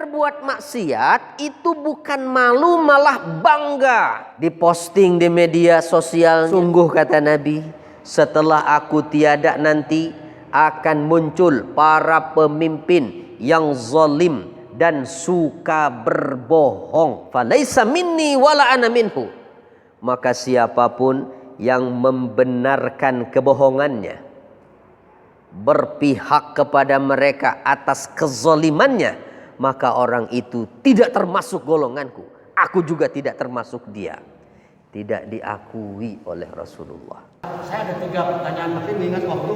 berbuat maksiat itu bukan malu, malah bangga. Diposting di media sosial. Sungguh kata Nabi, setelah aku tiada nanti akan muncul para pemimpin yang zalim dan suka berbohong. Falaisa minni wala ana minhu. Maka siapapun yang membenarkan kebohongannya, berpihak kepada mereka atas kezalimannya, maka orang itu tidak termasuk golonganku. Aku juga tidak termasuk dia. Tidak diakui oleh Rasulullah. Saya ada 3 pertanyaan, tapi mengingat waktu.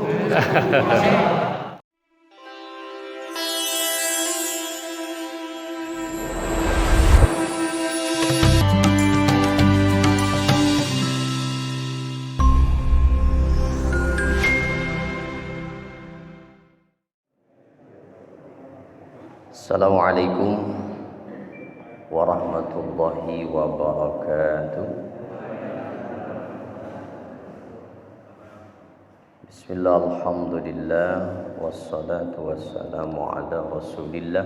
Assalamualaikum warahmatullahi wabarakatuh. Bismillah, alhamdulillah, wassalatu wassalamu ala rasulillah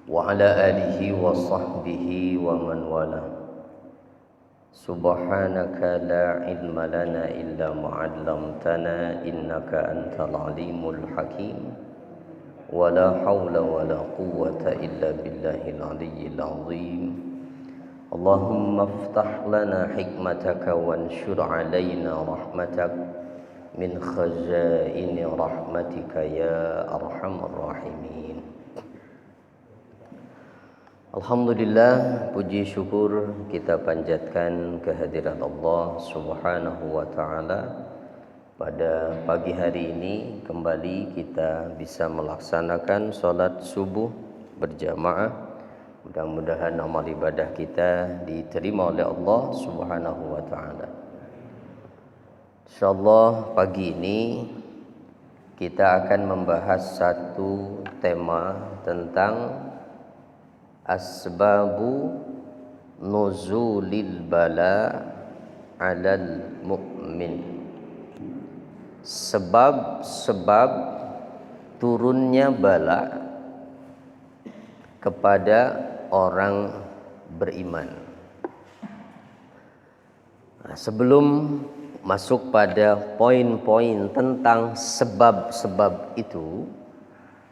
wa ala alihi wa sahbihi wa man wala. Subhanaka la ilma lana illa ma'allamtana innaka antal alimul hakim. ولا حول ولا قوة إلا بالله العلي العظيم. اللهم افتح لنا حكمتك وانشر علينا رحمتك من خزائن رحمتك يا أرحم الراحمين. Alhamdulillah, puji syukur kita panjatkan kehadirat Allah Subhanahu wa ta'ala. Pada pagi hari ini kembali kita bisa melaksanakan sholat subuh berjamaah. Mudah-mudahan amal ibadah kita diterima oleh Allah Subhanahu wa ta'ala. Insyaallah pagi ini kita akan membahas satu tema tentang asbabu nuzulil bala 'alal mu'min. Sebab-sebab turunnya bala kepada orang beriman. Nah, sebelum masuk pada poin-poin tentang sebab-sebab itu,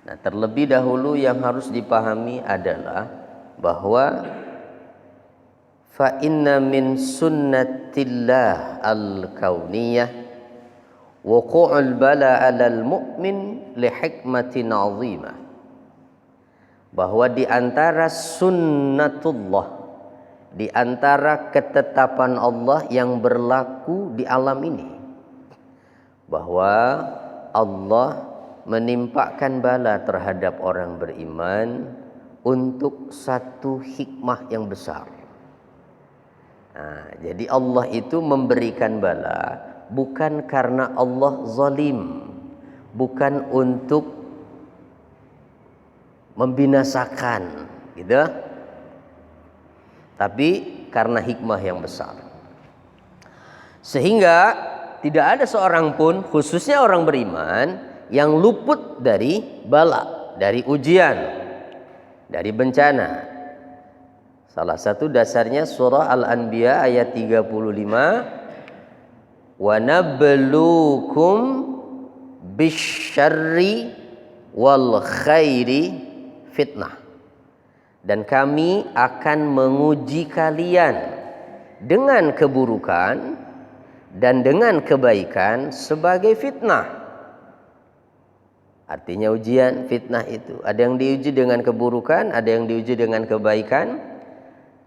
nah terlebih dahulu yang harus dipahami adalah bahwa fa inna min sunnatillah al-kauniyah wuqu'ul bala 'alal mu'min li hikmatin 'azimah. Bahwa di antara sunnatullah, di antara ketetapan Allah yang berlaku di alam ini, bahwa Allah menimpakan bala terhadap orang beriman untuk satu hikmah yang besar. Nah, jadi Allah itu memberikan bala bukan karena Allah zalim, bukan untuk membinasakan, gitu, tapi karena hikmah yang besar. Sehingga tidak ada seorang pun, khususnya orang beriman, yang luput dari bala, dari ujian, dari bencana. Salah satu dasarnya surah Al-Anbiya ayat 35. Wa nabluukum bisyarri wal khairi fitnah. Dan kami akan menguji kalian dengan keburukan dan dengan kebaikan sebagai fitnah. Artinya ujian, fitnah itu ada yang diuji dengan keburukan, ada yang diuji dengan kebaikan.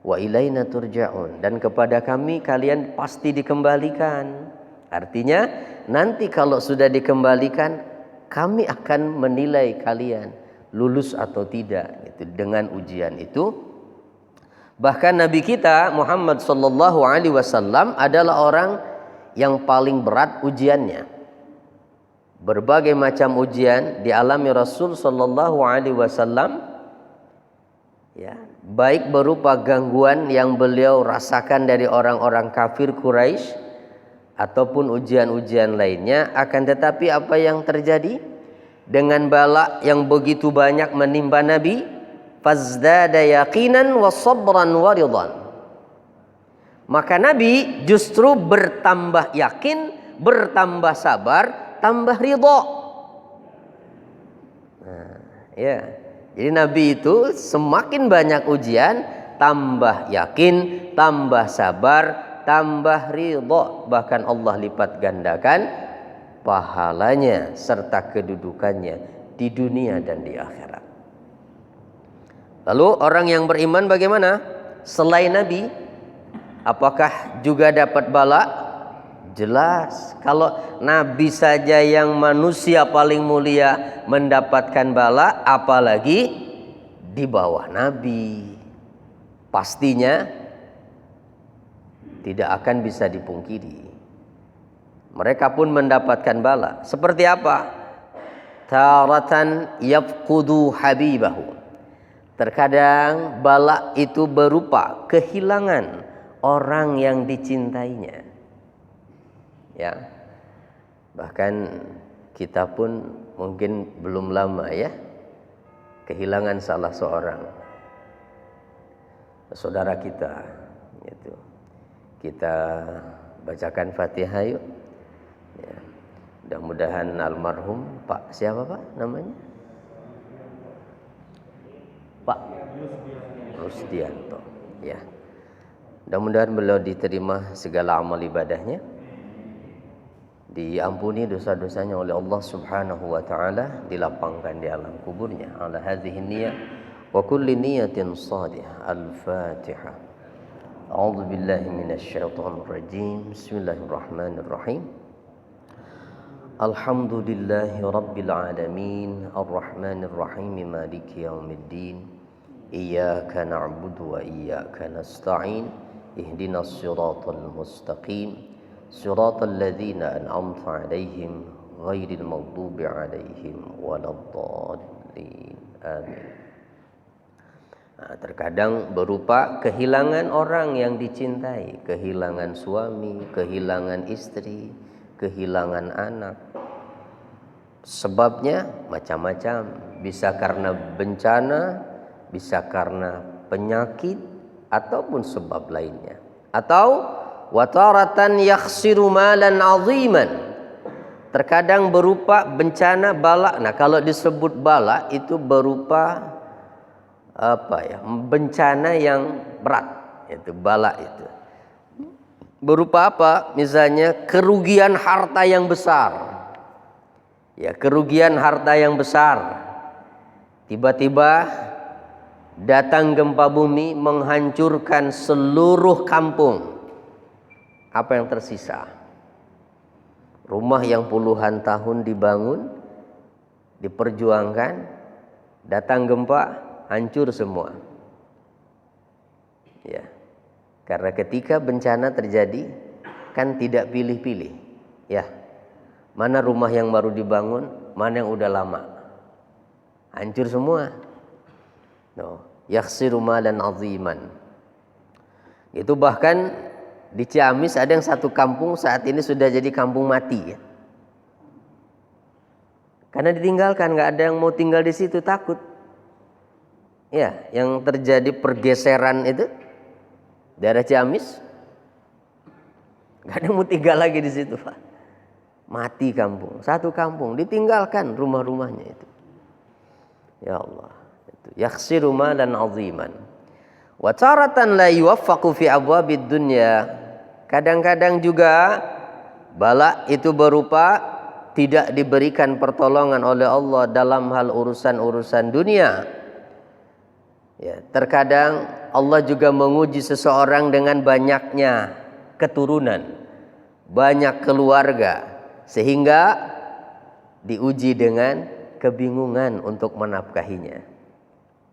Wa ilaina turja'un, dan kepada kami kalian pasti dikembalikan. Artinya nanti kalau sudah dikembalikan, kami akan menilai kalian lulus atau tidak gitu, dengan ujian itu. Bahkan Nabi kita Muhammad sallallahu alaihi wasallam adalah orang yang paling berat ujiannya. Berbagai macam ujian dialami Rasul sallallahu alaihi wasallam, ya, baik berupa gangguan yang beliau rasakan dari orang-orang kafir Quraisy ataupun ujian-ujian lainnya. Akan tetapi apa yang terjadi? dengan bala yang begitu banyak menimpa Nabi, fazdada yaqinan wa sabran wa ridwan. Maka Nabi justru bertambah yakin, bertambah sabar, tambah ridha. Nah, ya. Jadi Nabi itu semakin banyak ujian, tambah yakin, tambah sabar, tambah ridha. Bahkan Allah lipat gandakan pahalanya serta kedudukannya di dunia dan di akhirat. Lalu orang yang beriman bagaimana? Selain Nabi, apakah juga dapat bala? Jelas. Kalau Nabi saja yang manusia paling mulia mendapatkan bala, apalagi di bawah Nabi. Pastinya tidak akan bisa dipungkiri. Mereka pun mendapatkan bala. Seperti apa? Taratan yafqudu habibahu. Terkadang bala itu berupa kehilangan orang yang dicintainya. Ya. Bahkan kita pun mungkin belum lama ya kehilangan salah seorang saudara kita gitu. Kita bacakan Fatihah yuk. Ya. Mudah-mudahan almarhum Pak siapa Pak namanya? Pak Rusdianto. Ya. Mudah-mudahan beliau diterima segala amal ibadahnya, diampuni dosa-dosanya oleh Allah Subhanahu wa taala, dilapangkan di alam kuburnya. Ala hadhihi niyyah wa kulli niyatin shadihah. Al-Fatihah. A'udzu billahi minasyaitonir rajim. Bismillahirrahmanirrahim. Alhamdulillahi rabbil alamin, arrahmanir rahim, maliki yaumiddin. Iyyaka na'budu wa iyyaka nasta'in. Ihdinas siratal mustaqim. Siratal ladzina an'amta 'alaihim ghairil maghdubi 'alaihim waladdallin. Amin. Nah, terkadang berupa kehilangan orang yang dicintai, kehilangan suami, kehilangan istri, kehilangan anak. Sebabnya macam-macam, bisa karena bencana, bisa karena penyakit, ataupun sebab lainnya. Atau wataratan yakhsiru malan aziman. Terkadang berupa bencana bala. Nah, kalau disebut bala itu berupa bencana yang berat, itu bala itu. Berupa apa? Misalnya kerugian harta yang besar. Ya, kerugian harta yang besar. Tiba-tiba datang gempa bumi menghancurkan seluruh kampung. Apa yang tersisa? Rumah yang puluhan tahun dibangun, diperjuangkan, datang gempa, hancur semua. Ya. Karena ketika bencana terjadi kan tidak pilih-pilih. Ya. Mana rumah yang baru dibangun, mana yang udah lama. Hancur semua. No. Yakhsiru malan aziman. Itu bahkan di Ciamis ada yang satu kampung saat ini sudah jadi kampung mati ya. Karena ditinggalkan, nggak ada yang mau tinggal di situ, takut. Ya, yang terjadi pergeseran itu daerah Ciamis, nggak ada yang mau tinggal lagi di situ, Pak. Mati kampung, satu kampung ditinggalkan rumah-rumahnya itu. Ya Allah, itu yakhsiru malan aziman. Wa taratan la yuwaffaqu fi abwabid dunya. Kadang-kadang juga bala itu berupa tidak diberikan pertolongan oleh Allah dalam hal urusan-urusan dunia. Ya, terkadang Allah juga menguji seseorang dengan banyaknya keturunan, banyak keluarga, sehingga diuji dengan kebingungan untuk menafkahinya.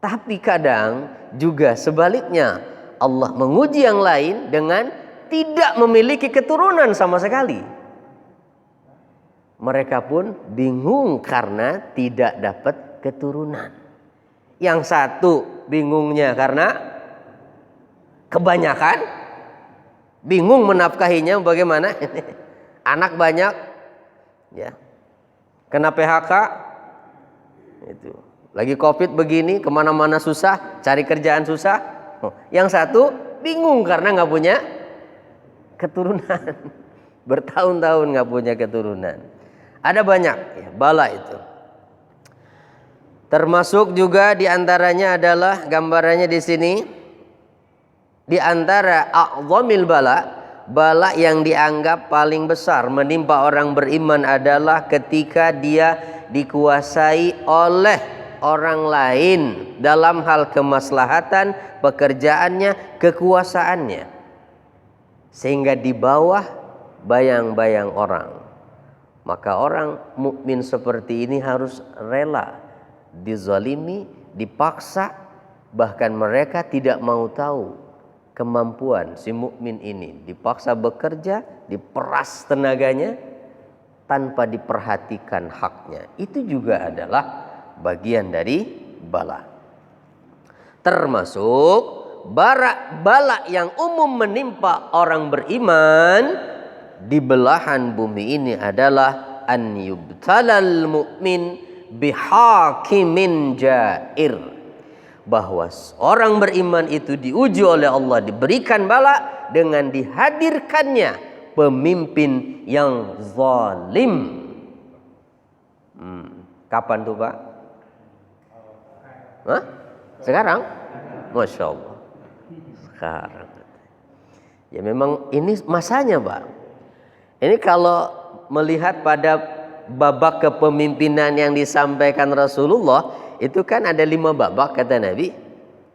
Tapi kadang juga sebaliknya, Allah menguji yang lain dengan tidak memiliki keturunan sama sekali. Mereka pun bingung karena tidak dapat keturunan. Yang satu bingungnya karena kebanyakan, bingung menafkahinya bagaimana. Anak banyak, ya, kena PHK, Itu. Lagi COVID begini, kemana-mana susah, cari kerjaan susah. Yang satu bingung karena nggak punya keturunan. Bertahun-tahun nggak punya keturunan. Ada banyak ya, bala itu. Termasuk juga diantaranya adalah gambarannya di sini. Di antara a'zamil bala yang dianggap paling besar menimpa orang beriman adalah ketika dia dikuasai oleh orang lain dalam hal kemaslahatan, pekerjaannya, kekuasaannya, sehingga di bawah bayang-bayang orang. Maka orang mukmin seperti ini harus rela dizalimi, dipaksa, bahkan mereka tidak mau tahu kemampuan si mukmin ini, dipaksa bekerja, diperas tenaganya tanpa diperhatikan haknya. Itu juga adalah bagian dari bala. Termasuk bala yang umum menimpa orang beriman di belahan bumi ini adalah an yubtalal mu'min bihakimin jair, bahwa orang beriman itu diuji oleh Allah, diberikan bala dengan dihadirkannya pemimpin yang zalim. Kapan tuh Pak? Hah? Sekarang? Masya Allah. Sekarang. Ya memang ini masanya Pak. Ini kalau melihat pada babak kepemimpinan yang disampaikan Rasulullah, itu kan ada 5 babak kata Nabi,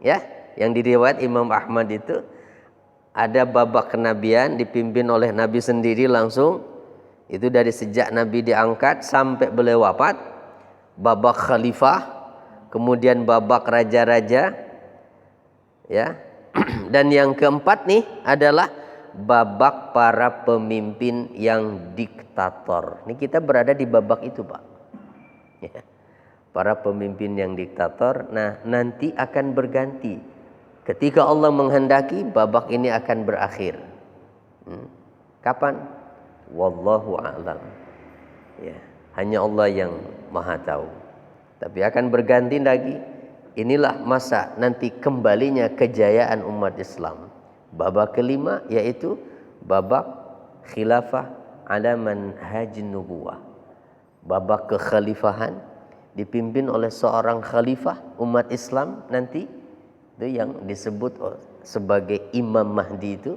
ya, yang diriwayat Imam Ahmad itu. Ada babak kenabian dipimpin oleh Nabi sendiri langsung, itu dari sejak Nabi diangkat sampai beliau wafat. Babak khalifah, kemudian babak raja-raja, ya. Dan yang keempat nih adalah babak para pemimpin yang diktator. Ini kita berada di babak itu Pak, ya. Para pemimpin yang diktator. Nah nanti akan berganti. Ketika Allah menghendaki, babak ini akan berakhir. Kapan? Wallahu a'lam. Ya, hanya Allah yang maha tahu. Tapi akan berganti lagi. Inilah masa nanti kembalinya kejayaan umat Islam. Babak kelima yaitu babak khilafah ala manhajin nubuwah. Babak kekhalifahan dipimpin oleh seorang khalifah umat Islam nanti, itu yang disebut sebagai Imam Mahdi itu.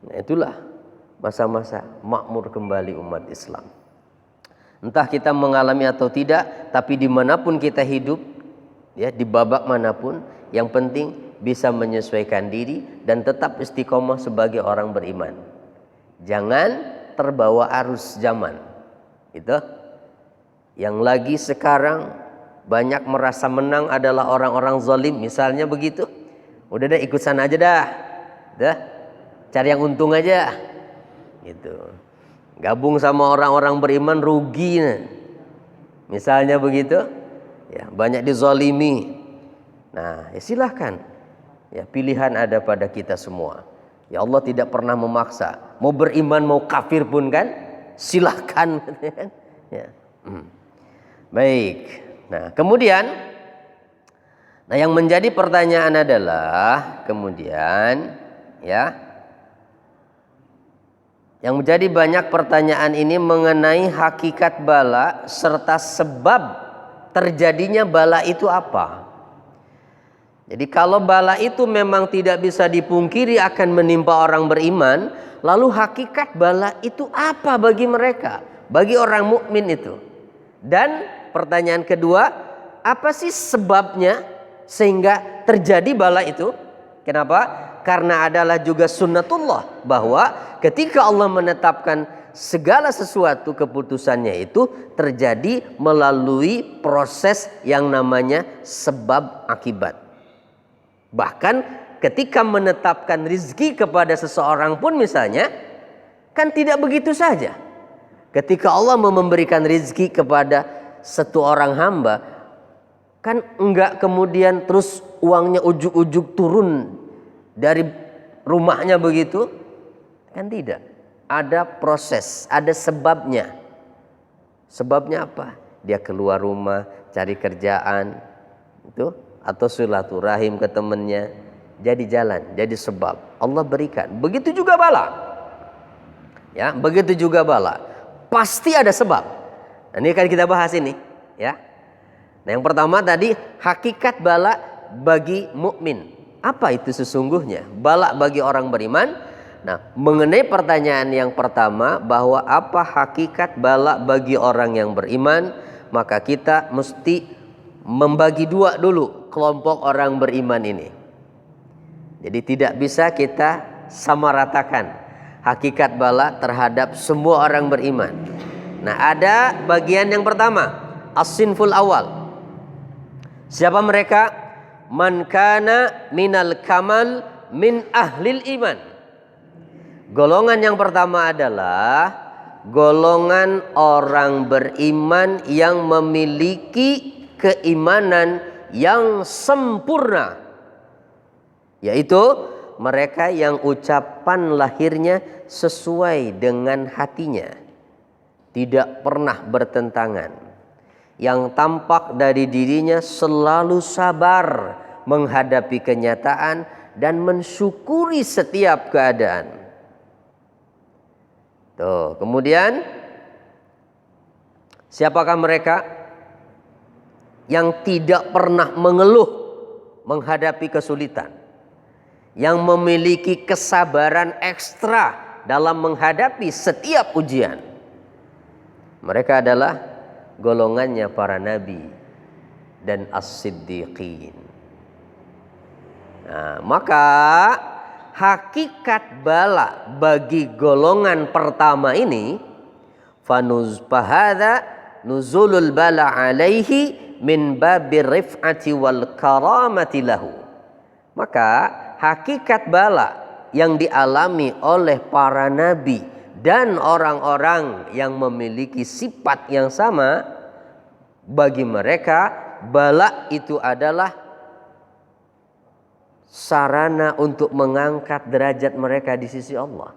Nah, itulah masa-masa makmur kembali umat Islam. Entah kita mengalami atau tidak, tapi dimanapun kita hidup, ya, di babak manapun, yang penting bisa menyesuaikan diri dan tetap istiqomah sebagai orang beriman. Jangan terbawa arus zaman. Itu yang lagi sekarang banyak merasa menang adalah orang-orang zalim, misalnya begitu. Udah deh ikut sana aja dah. Cari yang untung aja. Gitu. Gabung sama orang-orang beriman rugi. Misalnya begitu. Ya, banyak dizalimi. Nah, ya silahkan. Ya, pilihan ada pada kita semua. Ya Allah tidak pernah memaksa. Mau beriman mau kafir pun kan silahkan. Ya. Baik. Nah kemudian, nah yang menjadi pertanyaan adalah kemudian, ya, yang menjadi banyak pertanyaan ini mengenai hakikat bala serta sebab terjadinya bala itu apa. Jadi kalau bala itu memang tidak bisa dipungkiri akan menimpa orang beriman, lalu hakikat bala itu apa bagi mereka, bagi orang mukmin itu? Dan pertanyaan kedua, apa sih sebabnya sehingga terjadi bala itu? Kenapa? Karena adalah juga sunnatullah, bahwa ketika Allah menetapkan segala sesuatu, keputusannya itu terjadi melalui proses yang namanya sebab akibat. Bahkan ketika menetapkan rizki kepada seseorang pun misalnya, kan tidak begitu saja. Ketika Allah memberikan rizki kepada satu orang hamba, kan enggak kemudian terus uangnya ujuk-ujuk turun dari rumahnya begitu. Kan tidak. Ada proses, ada sebabnya. Sebabnya apa? dia keluar rumah cari kerjaan itu, atau silaturahim ke temannya, jadi jalan, jadi sebab Allah berikan. Begitu juga bala, ya, begitu juga bala, pasti ada sebab. Nah, ini akan kita bahas ini, ya. Nah, yang pertama tadi hakikat bala bagi mukmin. Apa itu sesungguhnya bala bagi orang beriman? Nah, mengenai pertanyaan yang pertama bahwa apa hakikat bala bagi orang yang beriman, maka kita mesti membagi dua dulu kelompok orang beriman ini. Jadi tidak bisa kita samaratakan hakikat bala terhadap semua orang beriman. Nah, ada bagian yang pertama, as-sinful awal. Siapa mereka? Man kana minal kamal min ahlil iman. Golongan yang pertama adalah golongan orang beriman yang memiliki keimanan yang sempurna, yaitu mereka yang ucapan lahirnya sesuai dengan hatinya, tidak pernah bertentangan, yang tampak dari dirinya selalu sabar menghadapi kenyataan dan mensyukuri setiap keadaan. Tuh, kemudian siapakah mereka? Yang tidak pernah mengeluh menghadapi kesulitan, yang memiliki kesabaran ekstra dalam menghadapi setiap ujian. Mereka adalah golongannya para nabi dan as-siddiqin. Nah, maka hakikat bala bagi golongan pertama ini, fahadha nuzulul bala alaihi min babir rif'ati wal karamati lahu. Maka hakikat bala yang dialami oleh para nabi dan orang-orang yang memiliki sifat yang sama, bagi mereka bala itu adalah sarana untuk mengangkat derajat mereka di sisi Allah.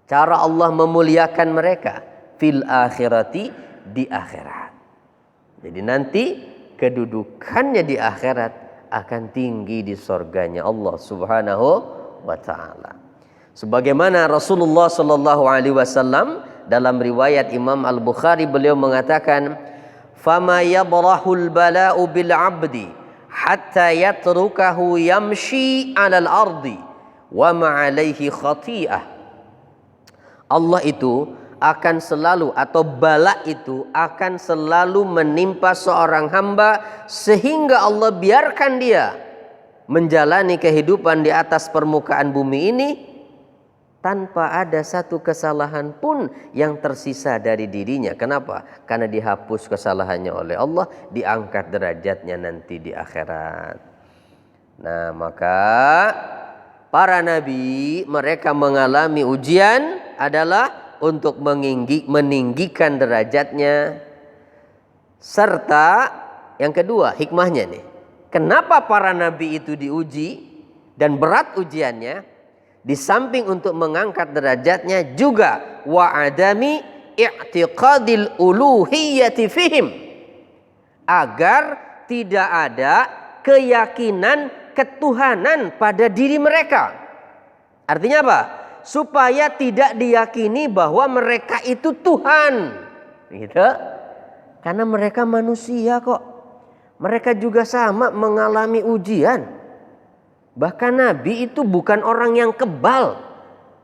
Cara Allah memuliakan mereka fil akhirati, di akhirat. Jadi nanti kedudukannya di akhirat akan tinggi di surganya Allah Subhanahu wa taala. Sebagaimana Rasulullah sallallahu alaihi wasallam dalam riwayat Imam Al-Bukhari, beliau mengatakan, "Fama yabrahul bala'u bil 'abdi hatta yatrukahu yamshi 'alal ardi wa ma 'alaihi khati'ah." Allah itu akan selalu, atau bala itu akan selalu menimpa seorang hamba sehingga Allah biarkan dia menjalani kehidupan di atas permukaan bumi ini tanpa ada satu kesalahan pun yang tersisa dari dirinya. Kenapa? Karena dihapus kesalahannya oleh Allah, diangkat derajatnya nanti di akhirat. Nah, maka para nabi mereka mengalami ujian adalah untuk meninggikan derajatnya. Serta yang kedua, hikmahnya nih, kenapa para nabi itu diuji dan berat ujiannya? Di samping untuk mengangkat derajatnya juga wa adami i'tiqadil uluhiyyati fihim, agar tidak ada keyakinan ketuhanan pada diri mereka. Artinya apa? Supaya tidak diyakini bahwa mereka itu Tuhan, gitu. Karena mereka manusia kok. Mereka juga sama mengalami ujian. Bahkan Nabi itu bukan orang yang kebal.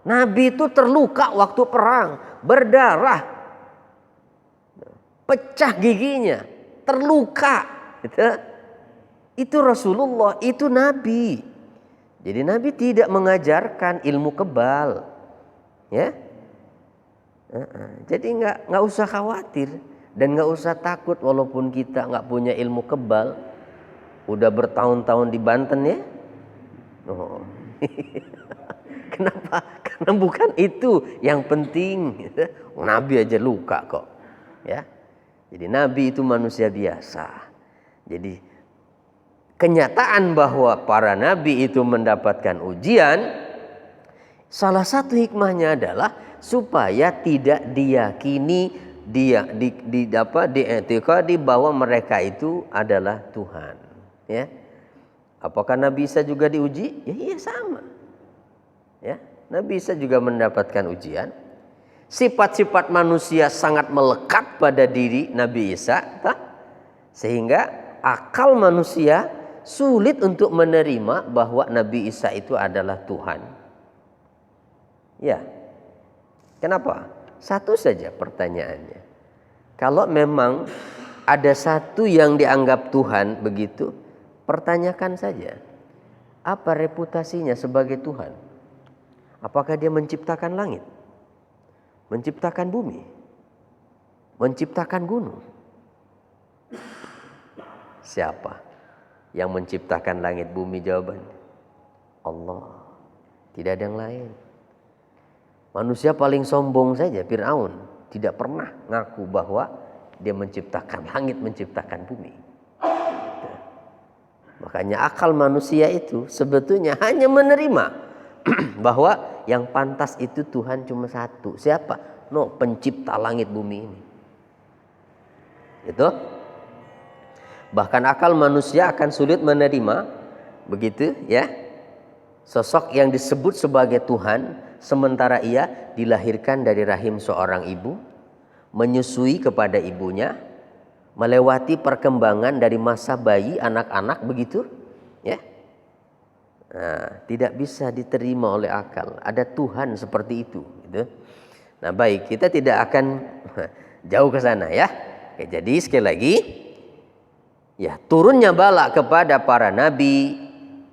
Nabi itu terluka waktu perang, berdarah, pecah giginya, terluka, gitu. Itu Rasulullah, itu Nabi. Jadi Nabi tidak mengajarkan ilmu kebal, ya. Jadi nggak usah khawatir dan nggak usah takut walaupun kita nggak punya ilmu kebal. Udah bertahun-tahun di Banten, ya. Oh. Kenapa? Karena bukan itu yang penting. Nabi aja luka kok, ya. Jadi Nabi itu manusia biasa. Jadi kenyataan bahwa para nabi itu mendapatkan ujian, salah satu hikmahnya adalah supaya tidak diyakini diiktikadi bahwa mereka itu adalah Tuhan, ya. Apakah Nabi Isa juga diuji? Ya, iya sama. Ya, Nabi Isa juga mendapatkan ujian. Sifat-sifat manusia sangat melekat pada diri Nabi Isa, sehingga akal manusia sulit untuk menerima bahwa Nabi Isa itu adalah Tuhan. Ya. Kenapa? Satu saja pertanyaannya. Kalau memang ada satu yang dianggap Tuhan begitu, pertanyakan saja. Apa reputasinya sebagai Tuhan? Apakah dia menciptakan langit? Menciptakan bumi? Menciptakan gunung? Siapa yang menciptakan langit bumi? Jawabannya Allah. Tidak ada yang lain. Manusia paling sombong saja, Fir'aun, tidak pernah ngaku bahwa dia menciptakan langit, menciptakan bumi. Makanya akal manusia itu sebetulnya hanya menerima bahwa yang pantas itu Tuhan cuma satu. Siapa? Pencipta langit bumi ini. Itu. Bahkan akal manusia akan sulit menerima begitu, ya, sosok yang disebut sebagai Tuhan, sementara ia dilahirkan dari rahim seorang ibu, menyusui kepada ibunya, melewati perkembangan dari masa bayi, anak-anak begitu, ya. Nah, tidak bisa diterima oleh akal. Ada Tuhan seperti itu, gitu. Nah, baik, kita tidak akan jauh ke sana, ya. Oke, jadi sekali lagi, ya, turunnya bala kepada para nabi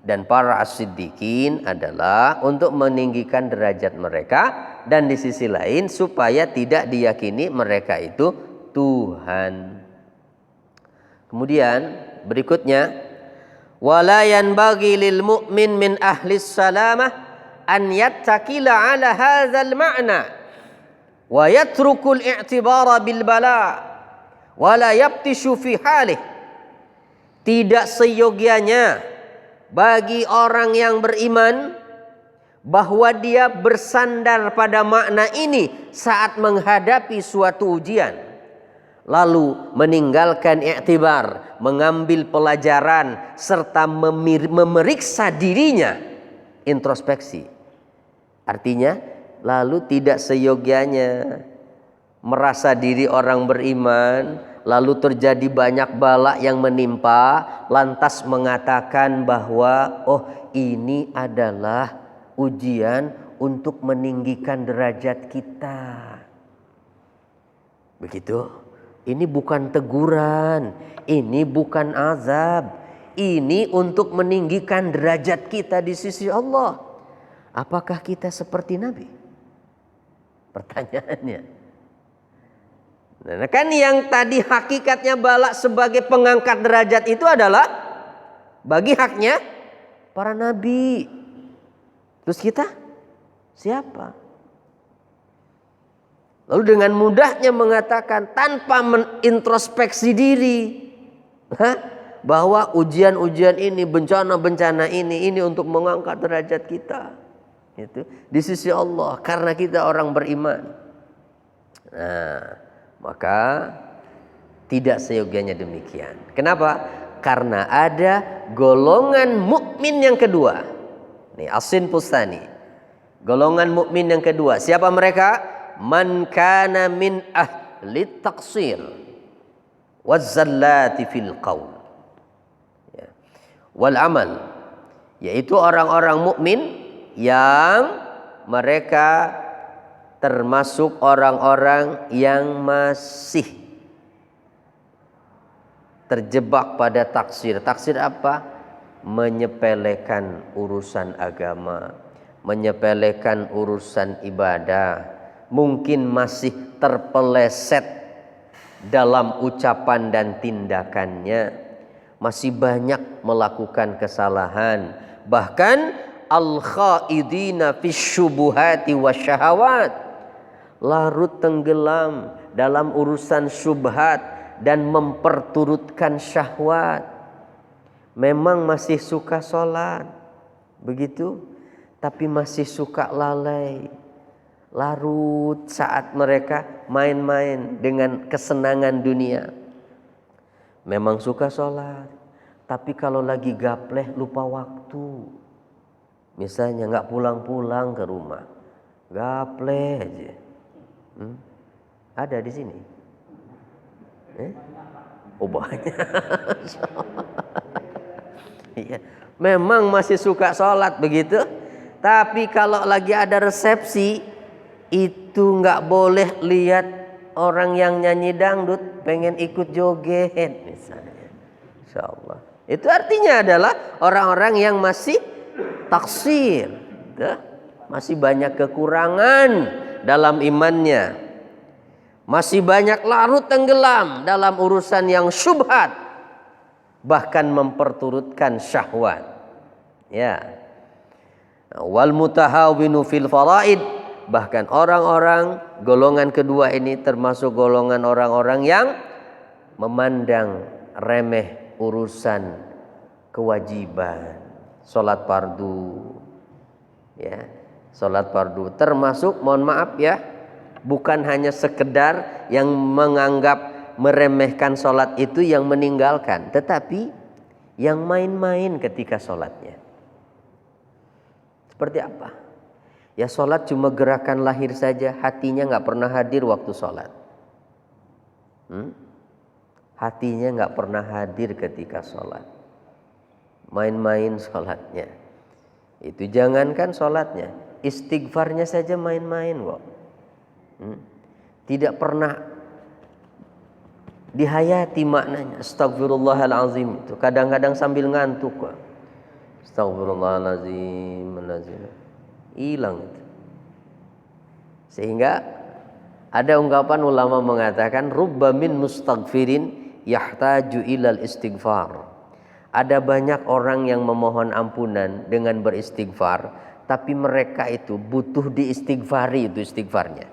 dan para as-siddiqin adalah untuk meninggikan derajat mereka, dan di sisi lain supaya tidak diyakini mereka itu Tuhan. Kemudian berikutnya, wala yanbaghi lil mu'min min ahli salamah an yattakila ala hadzal ma'na wa yatrukul i'tibara bil bala wala yabtishu fi halih. Tidak seyogianya bagi orang yang beriman bahwa dia bersandar pada makna ini saat menghadapi suatu ujian, lalu meninggalkan i'tibar, mengambil pelajaran serta memeriksa dirinya, introspeksi. Artinya, lalu tidak seyogianya merasa diri orang beriman, lalu terjadi banyak bala yang menimpa, lantas mengatakan bahwa ini adalah ujian untuk meninggikan derajat kita. Begitu. Ini bukan teguran, ini bukan azab, ini untuk meninggikan derajat kita di sisi Allah. Apakah kita seperti Nabi? Pertanyaannya. Nah, kan yang tadi hakikatnya bala sebagai pengangkat derajat itu adalah bagi haknya para nabi. Terus kita siapa? Lalu dengan mudahnya mengatakan tanpa menintrospeksi diri, bahwa ujian-ujian ini, bencana-bencana ini untuk mengangkat derajat kita. Itu di sisi Allah karena kita orang beriman. Nah, maka tidak seyogianya demikian. Kenapa? Karena ada golongan mukmin yang kedua. Nih, As-Sin Pustani. Golongan mukmin yang kedua. Siapa mereka? Man kana min ahli taqsir wazzallati fil qaul, ya, wal amal, yaitu orang-orang mukmin yang mereka termasuk orang-orang yang masih terjebak pada taksir. Taksir apa? Menyepelekan urusan agama, menyepelekan urusan ibadah, mungkin masih terpeleset dalam ucapan dan tindakannya, masih banyak melakukan kesalahan, bahkan al-khaidina fisyubuhati wasyahawat, larut tenggelam dalam urusan syubhat dan memperturutkan syahwat. Memang masih suka sholat, begitu, tapi masih suka lalai. larut saat mereka main-main dengan kesenangan dunia. Memang suka sholat, tapi kalau lagi gapleh lupa waktu. Misalnya nggak pulang-pulang ke rumah, gapleh aja. Ada di sini? Oh banyak. Iya. Memang masih suka sholat begitu, tapi kalau lagi ada resepsi itu nggak boleh lihat orang yang nyanyi dangdut pengen ikut joget misalnya. Insyaallah. Itu artinya adalah orang-orang yang masih taksir, masih banyak kekurangan dalam imannya, masih banyak larut tenggelam dalam urusan yang syubhat, bahkan memperturutkan syahwat. Ya. Wal mutahawinu fil faraid, bahkan orang-orang golongan kedua ini termasuk golongan orang-orang yang memandang remeh urusan kewajiban. Salat fardu. Ya. Salat fardu termasuk, mohon maaf ya, bukan hanya sekedar yang menganggap meremehkan sholat itu yang meninggalkan, tetapi yang main-main ketika sholatnya. Seperti apa? Ya sholat cuma gerakan lahir saja, hatinya nggak pernah hadir waktu sholat. Hatinya nggak pernah hadir ketika sholat. Main-main sholatnya. Itu jangankan sholatnya, istighfarnya saja main-main kok. Tidak pernah dihayati maknanya. Astagfirullahalazim itu kadang-kadang sambil ngantuk kok. Astagfirullahalazim, hilang itu. Sehingga ada ungkapan ulama mengatakan rubba min mustaghfirin yahtaju ilal istighfar. Ada banyak orang yang memohon ampunan dengan beristighfar, tapi mereka itu butuh diistighfari, itu istighfarnya.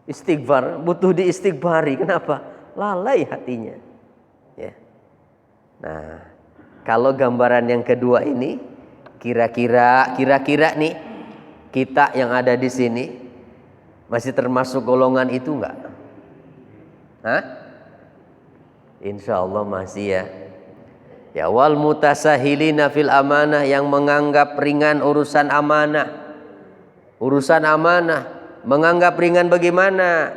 Istighfar butuh diistighfari. Kenapa? Lalai hatinya. Ya. Nah, kalau gambaran yang kedua ini, kira-kira nih kita yang ada di sini masih termasuk golongan itu enggak? Hah? Insya Allah masih ya. Ya, wal mutasahilina fil amanah, yang menganggap ringan urusan amanah. Urusan amanah menganggap ringan bagaimana?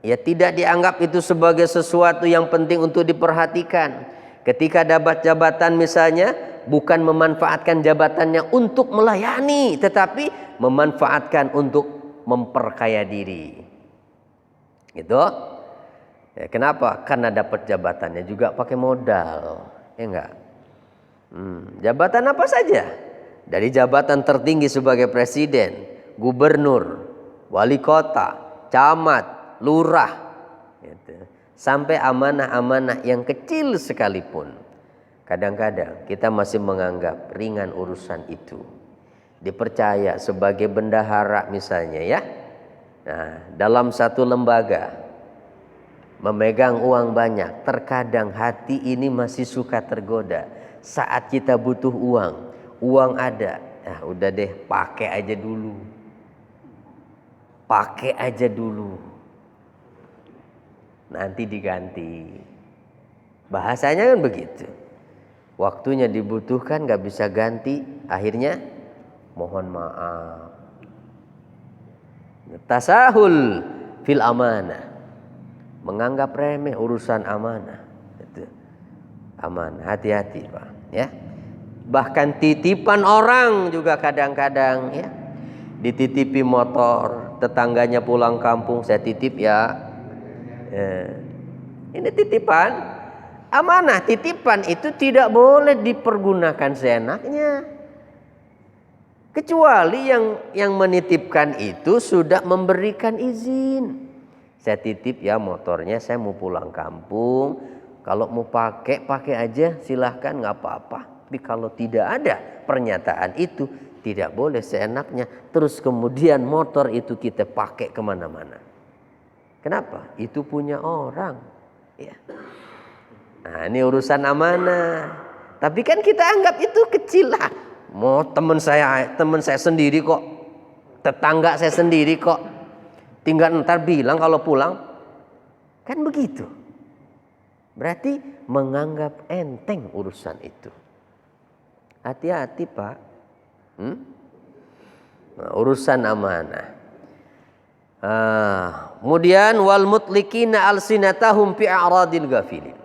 Ya tidak dianggap itu sebagai sesuatu yang penting untuk diperhatikan. Ketika dapat jabatan misalnya, bukan memanfaatkan jabatannya untuk melayani, tetapi memanfaatkan untuk memperkaya diri. Gitu. Ya, kenapa? Karena dapat jabatannya juga pakai modal. Ya enggak? Jabatan apa saja? Dari jabatan tertinggi sebagai presiden, gubernur, wali kota, camat, lurah, gitu. Sampai amanah-amanah yang kecil sekalipun, kadang-kadang kita masih menganggap ringan urusan itu. Dipercaya sebagai bendahara misalnya ya. Nah, dalam satu lembaga memegang uang banyak, terkadang hati ini masih suka tergoda. Saat kita butuh uang ada, nah udah deh pakai aja dulu. Pakai aja dulu, nanti diganti. Bahasanya kan begitu. Waktunya dibutuhkan gak bisa ganti, akhirnya mohon maaf. Tasahul fil amanah, menganggap remeh urusan amanah. Itu amanah, hati-hati Pak ya. Bahkan titipan orang juga kadang-kadang ya. Dititipi motor, tetangganya pulang kampung, saya titip ya. Ini titipan, amanah. Titipan itu tidak boleh dipergunakan seenaknya, kecuali yang menitipkan itu sudah memberikan izin. Saya titip ya motornya, saya mau pulang kampung. Kalau mau pakai aja silahkan, nggak apa-apa. Tapi kalau tidak ada pernyataan itu, tidak boleh seenaknya. Terus kemudian motor itu kita pakai kemana-mana. Kenapa? Itu punya orang. Ya. Nah ini urusan amanah. Tapi kan kita anggap itu kecil lah. Mau teman saya sendiri kok, tetangga saya sendiri kok, tinggal ntar bilang kalau pulang, kan begitu. Berarti menganggap enteng urusan itu. Hati-hati Pak. Nah, urusan amanah. Kemudian wal mutlikina alsinatahum fi a'radil ghafilin.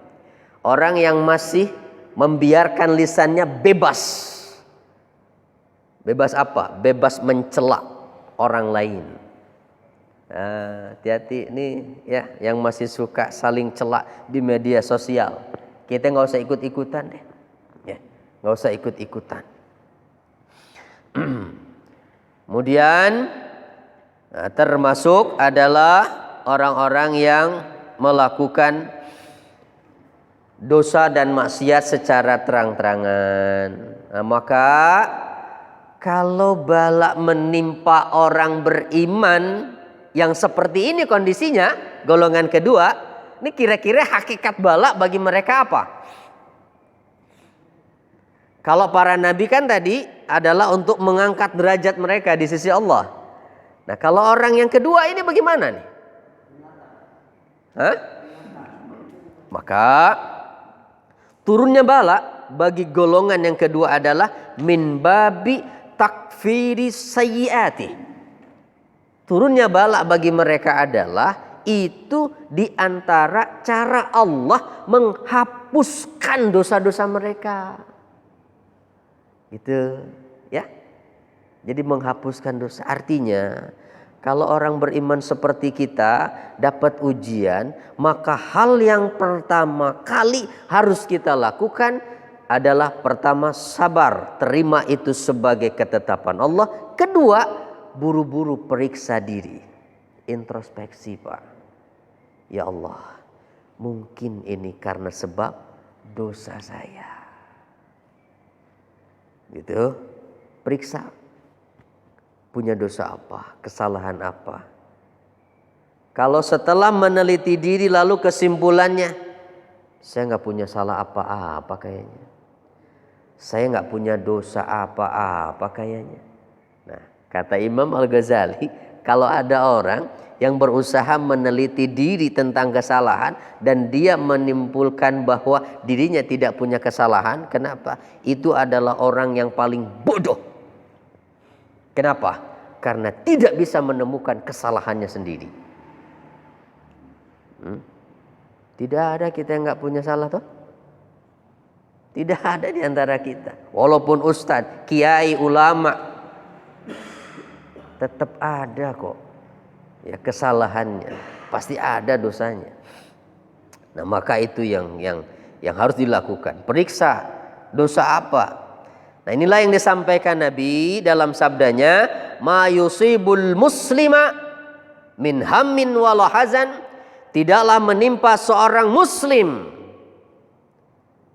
Orang yang masih membiarkan lisannya bebas. Bebas apa? Bebas mencela orang lain. Hati-hati nih ya, yang masih suka saling celak di media sosial. Kita nggak usah ikut-ikutan deh. Ya, nggak usah ikut-ikutan. Kemudian termasuk adalah orang-orang yang melakukan dosa dan maksiat secara terang-terangan. Nah, maka kalau bala menimpa orang beriman yang seperti ini kondisinya, golongan kedua, ini kira-kira hakikat bala bagi mereka apa? Kalau para nabi kan tadi adalah untuk mengangkat derajat mereka di sisi Allah. Nah, kalau orang yang kedua ini bagaimana nih? Maka turunnya bala bagi golongan yang kedua adalah min babi takfiri sayyiati. Turunnya bala bagi mereka adalah itu di antara cara Allah menghapuskan dosa-dosa mereka. Gitu, ya. Jadi menghapuskan dosa. Artinya kalau orang beriman seperti kita dapat ujian, maka hal yang pertama kali harus kita lakukan adalah pertama sabar, terima itu sebagai ketetapan Allah. Kedua, buru-buru periksa diri, introspeksi Pak. Ya Allah, mungkin ini karena sebab dosa saya. Gitu, periksa. Punya dosa apa? Kesalahan apa? Kalau setelah meneliti diri lalu kesimpulannya, saya nggak punya salah apa-apa kayaknya. Saya nggak punya dosa apa-apa kayaknya. Nah, kata Imam Al-Ghazali, kalau ada orang yang berusaha meneliti diri tentang kesalahan dan dia menyimpulkan bahwa dirinya tidak punya kesalahan, kenapa? Itu adalah orang yang paling bodoh. Kenapa? Karena tidak bisa menemukan kesalahannya sendiri. Tidak ada kita yang nggak punya salah toh? Tidak ada di antara kita. Walaupun ustadz, kiai, ulama, tetap ada kok. Ya kesalahannya, pasti ada dosanya. Nah maka itu yang harus dilakukan. Periksa dosa apa. Nah inilah yang disampaikan Nabi dalam sabdanya, ma yusibul muslima min hammin wala hazan, tidaklah menimpa seorang muslim.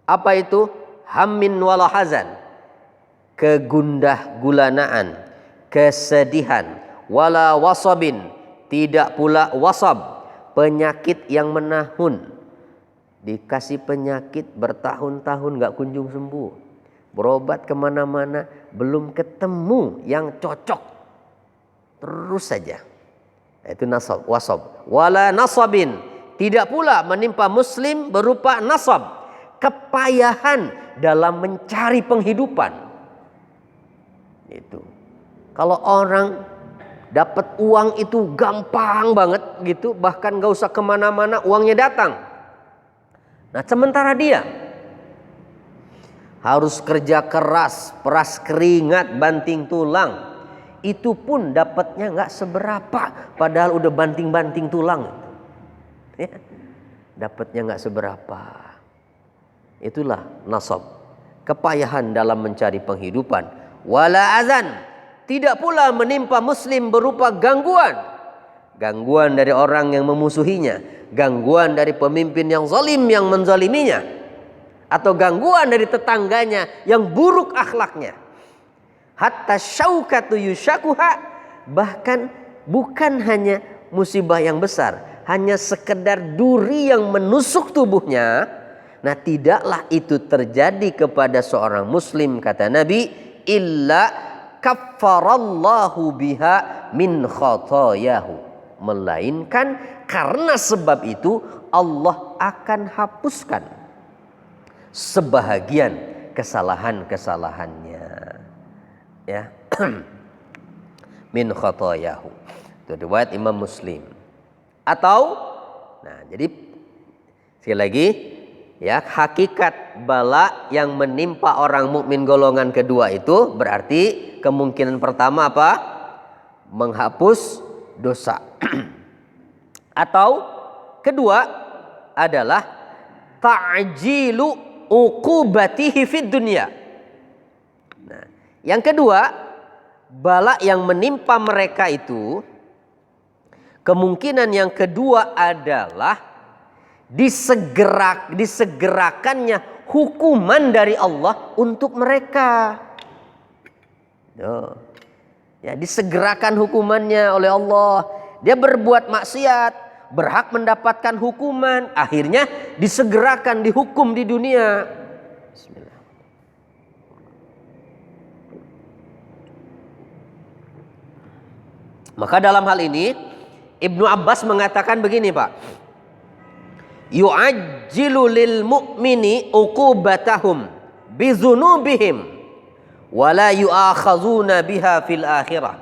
Apa itu? Hammin wala hazan, kegundah gulanaan, kesedihan, wala wasabin, tidak pula wasab, penyakit yang menahun. Dikasih penyakit bertahun-tahun gak kunjung sembuh. Berobat kemana-mana belum ketemu yang cocok, terus saja. Itu nasab, wasab. Wala nasabin, tidak pula menimpa muslim berupa nasab, kepayahan dalam mencari penghidupan. Itu kalau orang dapat uang itu gampang banget gitu, bahkan gak usah kemana-mana uangnya datang. Nah sementara dia harus kerja keras, peras keringat, banting tulang. Itu pun dapatnya nggak seberapa, padahal udah banting-banting tulang. Ya, dapatnya nggak seberapa. Itulah nasab, kepayahan dalam mencari penghidupan. Wala azan, tidak pula menimpa muslim berupa gangguan. Gangguan dari orang yang memusuhinya, gangguan dari pemimpin yang zalim yang menzaliminya, atau gangguan dari tetangganya yang buruk akhlaknya. Hatta syaukatu yushakuha, bahkan bukan hanya musibah yang besar, hanya sekedar duri yang menusuk tubuhnya. Nah tidaklah itu terjadi kepada seorang muslim, kata Nabi, illa kaffarallahu biha min khotoyahu, melainkan karena sebab itu Allah akan hapuskan sebahagian kesalahan-kesalahannya, ya. Min khotoyahu, itu riwayat Imam Muslim. Atau, nah jadi sekali lagi, ya, hakikat bala yang menimpa orang mukmin golongan kedua itu berarti kemungkinan pertama apa? Menghapus dosa. Atau kedua adalah ta'jilu uqubatihi fid dunya. Nah, yang kedua, bala yang menimpa mereka itu kemungkinan yang kedua adalah disegerakannya hukuman dari Allah untuk mereka. Ya, disegerakan hukumannya oleh Allah. Dia berbuat maksiat, berhak mendapatkan hukuman, akhirnya disegerakan, dihukum di dunia. Bismillah. Maka dalam hal ini Ibnu Abbas mengatakan begini, Pak. Yu'ajjilu lil mu'mini uqubatahum bizunubihim wala yu'akhazuna biha fil akhirah.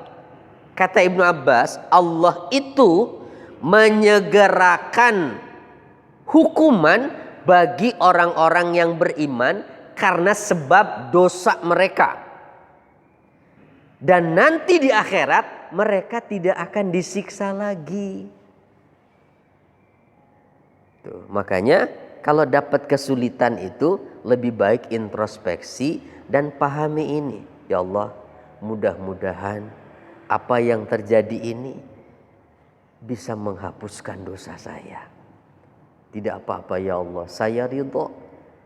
Kata Ibnu Abbas, Allah itu menyegerakan hukuman bagi orang-orang yang beriman karena sebab dosa mereka. Dan nanti di akhirat mereka tidak akan disiksa lagi. Tuh, makanya kalau dapat kesulitan itu lebih baik introspeksi dan pahami ini. Ya Allah, mudah-mudahan apa yang terjadi ini bisa menghapuskan dosa saya. Tidak apa-apa ya Allah, saya ridho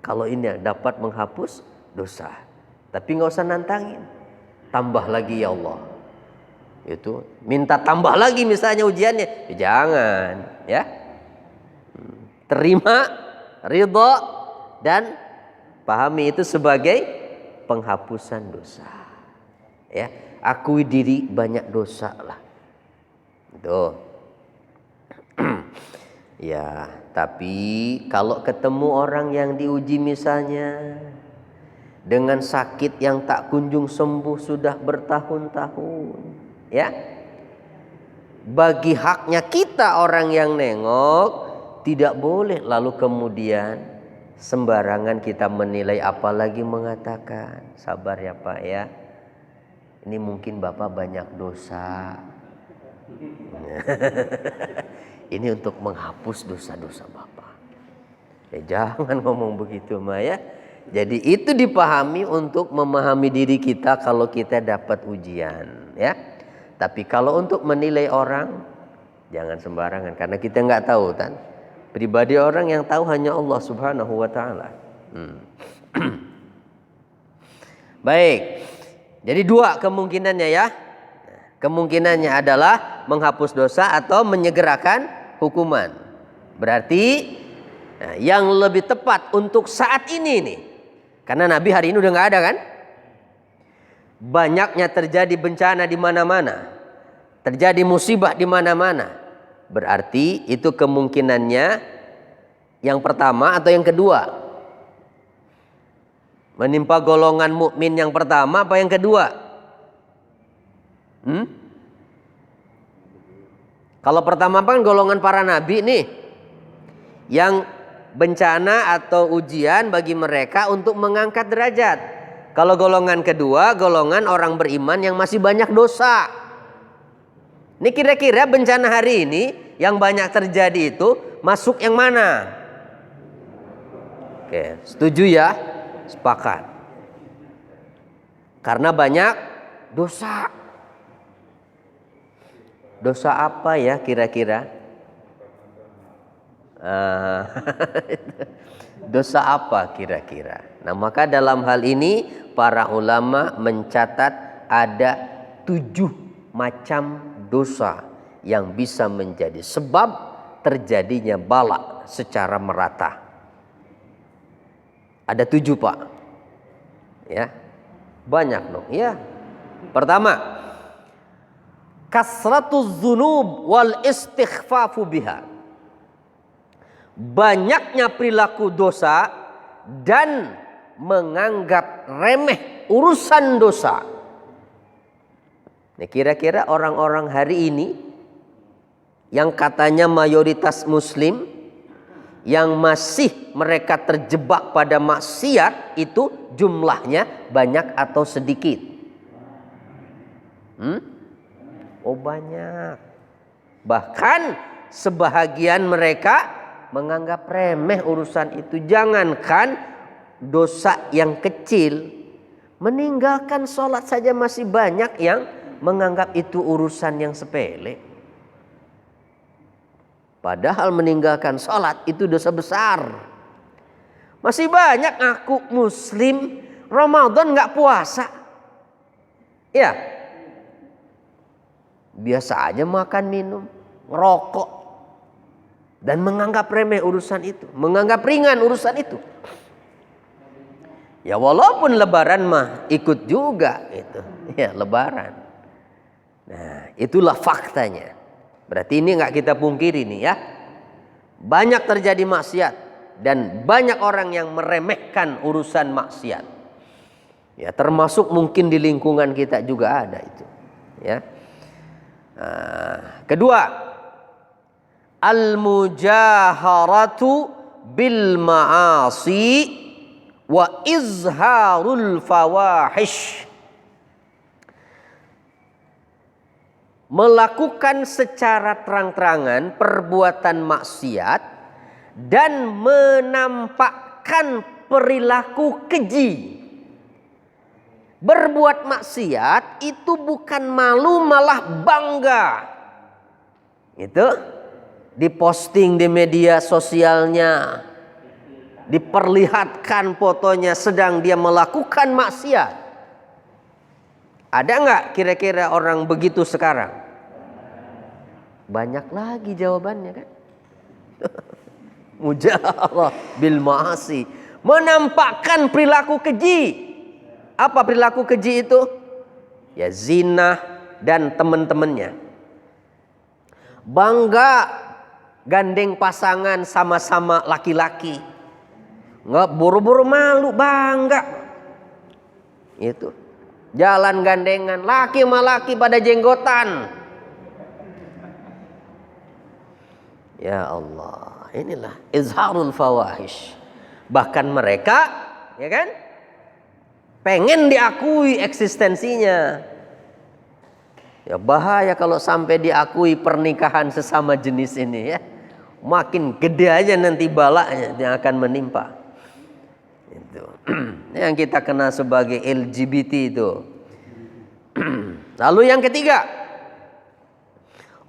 kalau ini dapat menghapus dosa. Tapi nggak usah nantangin. Tambah lagi ya Allah. Itu minta tambah lagi misalnya ujiannya, ya jangan, ya. Terima, ridho, dan pahami itu sebagai penghapusan dosa. Ya, akui diri banyak dosa lah. Itu. Ya, tapi kalau ketemu orang yang diuji misalnya dengan sakit yang tak kunjung sembuh sudah bertahun-tahun, ya. Bagi haknya kita orang yang nengok, tidak boleh lalu kemudian sembarangan kita menilai, apalagi mengatakan, sabar ya Pak ya, ini mungkin Bapak banyak dosa. Ini untuk menghapus dosa-dosa Bapak. Ya jangan ngomong begitu Mah ya. Jadi itu dipahami untuk memahami diri kita kalau kita dapat ujian, ya. Tapi kalau untuk menilai orang, jangan sembarangan karena kita nggak tahu kan. Pribadi orang yang tahu hanya Allah Subhanahu wa taala. Baik. Jadi dua kemungkinannya ya. Kemungkinannya adalah menghapus dosa atau menyegerakan hukuman. Berarti yang lebih tepat untuk saat ini nih. Karena Nabi hari ini udah nggak ada kan? Banyaknya terjadi bencana di mana-mana, terjadi musibah di mana-mana. Berarti itu kemungkinannya yang pertama atau yang kedua? Menimpa golongan mukmin yang pertama apa yang kedua? Kalau pertama kan golongan para nabi nih, yang bencana atau ujian bagi mereka untuk mengangkat derajat. Kalau golongan kedua, golongan orang beriman yang masih banyak dosa. Ini kira-kira bencana hari ini yang banyak terjadi itu masuk yang mana? Oke, setuju ya? Sepakat. Karena banyak dosa. Dosa apa ya kira-kira? Dosa apa kira-kira? Nah, maka dalam hal ini para ulama mencatat ada 7 macam dosa yang bisa menjadi sebab terjadinya bala secara merata. Ada 7 Pak. Ya. Banyak dong, ya. Pertama, kasratuz dzunub wal istighfafu biha. Banyaknya perilaku dosa dan menganggap remeh urusan dosa. Nah, kira-kira orang-orang hari ini yang katanya mayoritas muslim, yang masih mereka terjebak pada maksiat itu jumlahnya banyak atau sedikit? Oh, banyak. Bahkan sebahagian mereka menganggap remeh urusan itu. Jangankan dosa yang kecil, meninggalkan sholat saja masih banyak yang menganggap itu urusan yang sepele. Padahal meninggalkan sholat itu dosa besar. Masih banyak ngaku muslim, Ramadan nggak puasa. Ya, biasa aja makan minum, ngerokok, dan menganggap remeh urusan itu, menganggap ringan urusan itu. Ya walaupun lebaran mah ikut juga itu, ya lebaran. Nah, itulah faktanya. Berarti ini nggak kita pungkiri nih ya. Banyak terjadi maksiat dan banyak orang yang meremehkan urusan maksiat. Ya, termasuk mungkin di lingkungan kita juga ada itu. Ya. Kedua, al-mujaharatu bil ma'asi wa izharul fawahish. Melakukan secara terang-terangan perbuatan maksiat dan menampakkan perilaku keji. Berbuat maksiat itu bukan malu, malah bangga. Itu diposting di media sosialnya, diperlihatkan fotonya sedang dia melakukan maksiat. Ada nggak kira-kira orang begitu sekarang? Banyak lagi jawabannya kan. Mujaharah bil ma'asi, menampakkan perilaku keji. Apa perilaku keji itu? Ya zina dan teman-temannya. Bangga gandeng pasangan sama-sama laki-laki. Nggak buru-buru malu, bangga. Itu. Jalan gandengan, laki sama laki pada jenggotan. Ya Allah, inilah izharul fawahish. Bahkan mereka, ya kan, pengen diakui eksistensinya. Ya bahaya kalau sampai diakui pernikahan sesama jenis ini ya. Makin gede aja nanti balanya yang akan menimpa. Itu. Yang kita kenal sebagai LGBT itu. Lalu yang ketiga,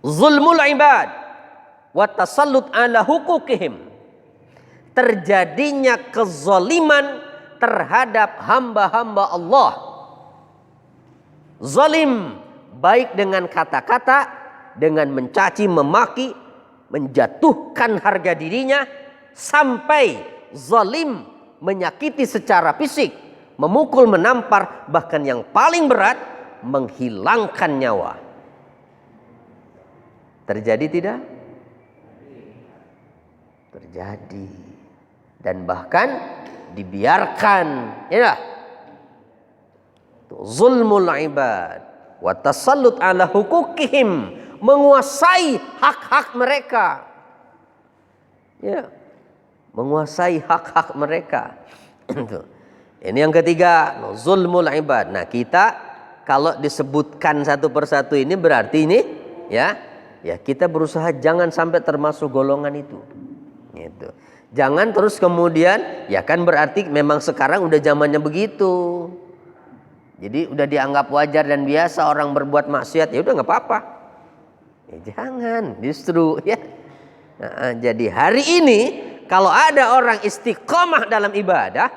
zulmul ibad wa tasallut ala hukukihim. Terjadinya kezaliman terhadap hamba-hamba Allah. Zalim baik dengan kata-kata, dengan mencaci, memaki, menjatuhkan harga dirinya, sampai zalim menyakiti secara fisik, memukul, menampar, bahkan yang paling berat menghilangkan nyawa. Terjadi tidak? Terjadi. Dan bahkan dibiarkan. Ya. Zulmul ibad wa tasallut ala hukukihim, menguasai hak-hak mereka. Ya. Menguasai hak-hak mereka. Ini yang ketiga, zulmul ibad. Nah, kita kalau disebutkan satu persatu ini berarti ini ya kita berusaha jangan sampai termasuk golongan itu. Gitu. Jangan terus kemudian ya kan berarti memang sekarang udah zamannya begitu. Jadi udah dianggap wajar dan biasa orang berbuat maksiat, ya udah nggak apa-apa. Ya jangan, justru ya. Nah, jadi hari ini kalau ada orang istiqomah dalam ibadah,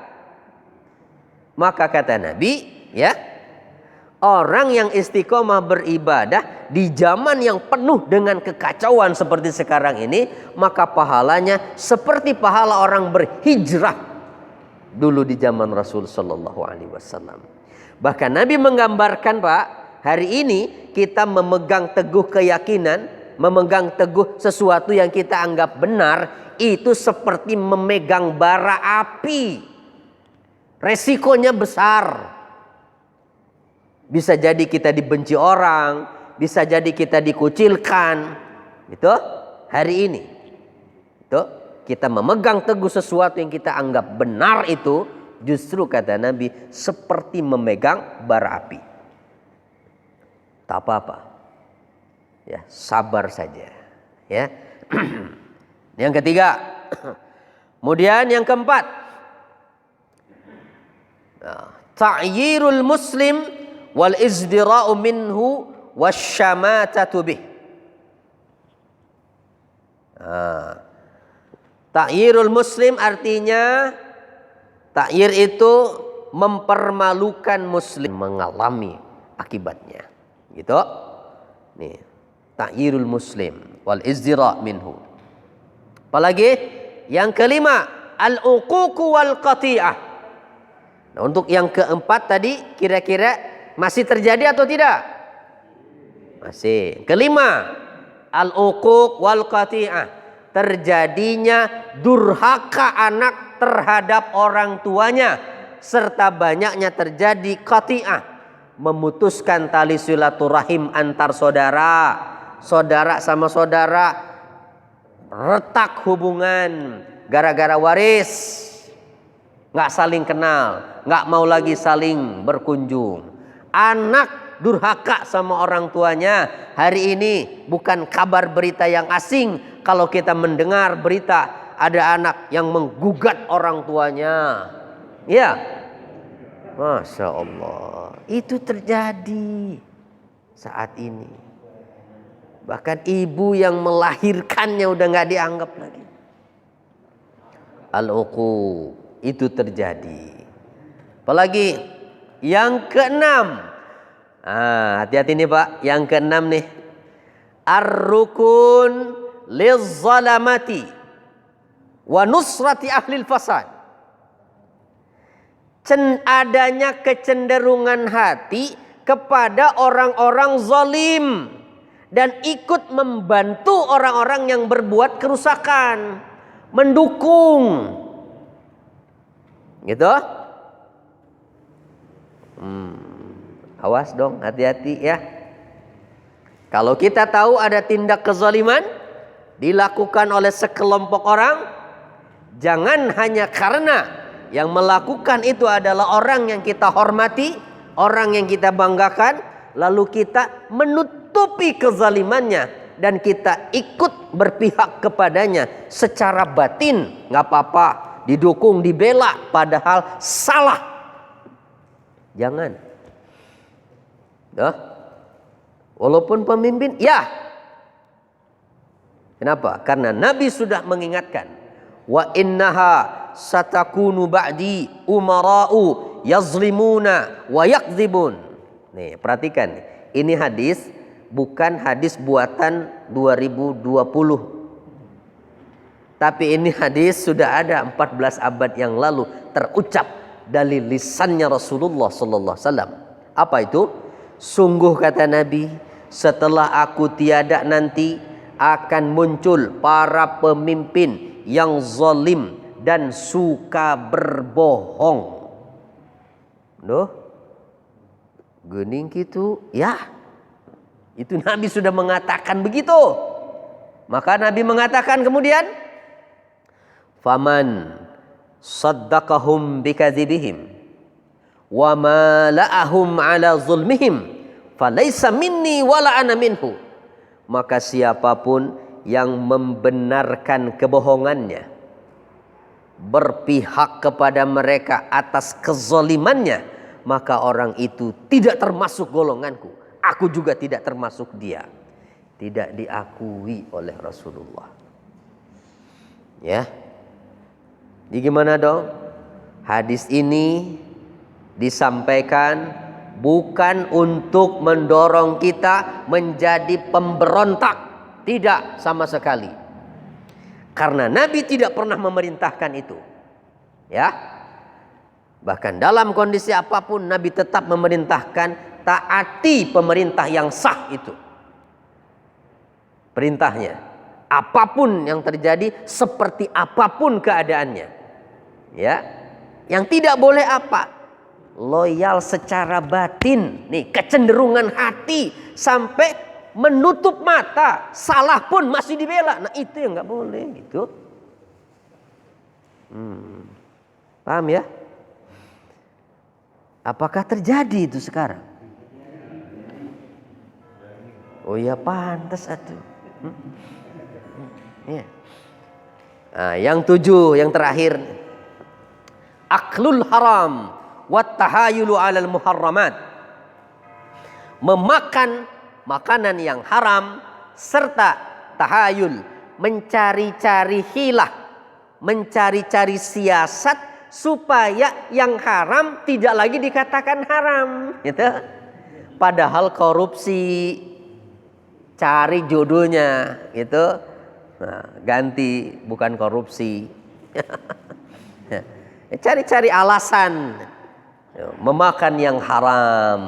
maka kata Nabi, ya, orang yang istiqomah beribadah di zaman yang penuh dengan kekacauan seperti sekarang ini, maka pahalanya seperti pahala orang berhijrah dulu di zaman Rasul sallallahu alaihi wasallam. Bahkan Nabi menggambarkan, Pak, hari ini kita memegang teguh keyakinan, memegang teguh sesuatu yang kita anggap benar, itu seperti memegang bara api. Resikonya besar. Bisa jadi kita dibenci orang, bisa jadi kita dikucilkan. Itu hari ini. Itu kita memegang teguh sesuatu yang kita anggap benar, itu justru kata Nabi seperti memegang bara api. Tak apa-apa. Ya, sabar saja. Ya. Yang ketiga. Kemudian yang keempat. Ta'yirul muslim wal izdira'u minhu wasyamatatu bih. Ta'yirul muslim artinya, ta'yir itu mempermalukan muslim, mengalami akibatnya. Gitu. Nih, ta'yirul muslim wal izdira' minhu. Apalagi yang kelima, al-uquq wal qati'ah. Nah, untuk yang keempat tadi kira-kira masih terjadi atau tidak? Masih. Kelima, al-uquq wal qati'ah. Terjadinya durhaka anak terhadap orang tuanya, serta banyaknya terjadi qati'ah, memutuskan tali silaturahim antar saudara. Saudara sama saudara retak hubungan gara-gara waris. Nggak saling kenal, nggak mau lagi saling berkunjung. Anak durhaka sama orang tuanya. Hari ini bukan kabar berita yang asing kalau kita mendengar berita ada anak yang menggugat orang tuanya. Ya, Masya Allah, itu terjadi saat ini. Bahkan ibu yang melahirkannya udah nggak dianggap lagi. Al-uquq itu terjadi. Apalagi yang keenam. Hati-hati nih Pak, yang keenam nih. Ar-rukun liz-zalamati wa nusrati ahlil fasad. Adanya kecenderungan hati kepada orang-orang zalim dan ikut membantu orang-orang yang berbuat kerusakan, mendukung. Gitu? Awas dong, hati-hati ya. Kalau kita tahu ada tindak kezaliman dilakukan oleh sekelompok orang, jangan hanya karena yang melakukan itu adalah orang yang kita hormati, orang yang kita banggakan, lalu kita menutupi kezalimannya dan kita ikut berpihak kepadanya secara batin. Nggak apa-apa, didukung, dibela, padahal salah. Jangan. Walaupun pemimpin, ya. Kenapa? Karena Nabi sudah mengingatkan, wa innaha satakunu ba'di umara'u yazlimuna wa yakdzibun. Nih, perhatikan. Ini hadis bukan hadis buatan 2020. Tapi ini hadis sudah ada 14 abad yang lalu terucap dari lisannya Rasulullah sallallahu alaihi wasallam. Apa itu? Sungguh kata Nabi, setelah aku tiada nanti akan muncul para pemimpin yang zalim dan suka berbohong. Loh, gening gitu, ya. Itu Nabi sudah mengatakan begitu. Maka Nabi mengatakan kemudian, faman saddaqahum bikadzibihim wa ma la'ahum ala zulmihim falaysa minni wala ana minhu. Maka siapapun yang membenarkan kebohongannya, berpihak kepada mereka atas kezalimannya, maka orang itu tidak termasuk golonganku. Aku juga tidak termasuk dia. Tidak diakui oleh Rasulullah. Ya. Jadi gimana dong? Hadis ini disampaikan bukan untuk mendorong kita menjadi pemberontak. Tidak sama sekali. Karena Nabi tidak pernah memerintahkan itu. Ya. Bahkan dalam kondisi apapun Nabi tetap memerintahkan taati pemerintah yang sah itu. Perintahnya, apapun yang terjadi, seperti apapun keadaannya. Ya. Yang tidak boleh apa? Loyal secara batin. Nih, kecenderungan hati sampai menutup mata, salah pun masih dibela. Nah, itu yang nggak boleh gitu. Paham ya? Apakah terjadi itu sekarang? Oh ya, pantas atuh. Ya. Nah, yang 7, yang terakhir, aklul haram wat tahayulu 'alal muharramat. Memakan makanan yang haram serta tahayul, mencari-cari hilah, mencari-cari siasat supaya yang haram tidak lagi dikatakan haram, gitu. Padahal korupsi, cari jodohnya, gitu. Nah, ganti bukan korupsi. Cari-cari alasan memakan yang haram.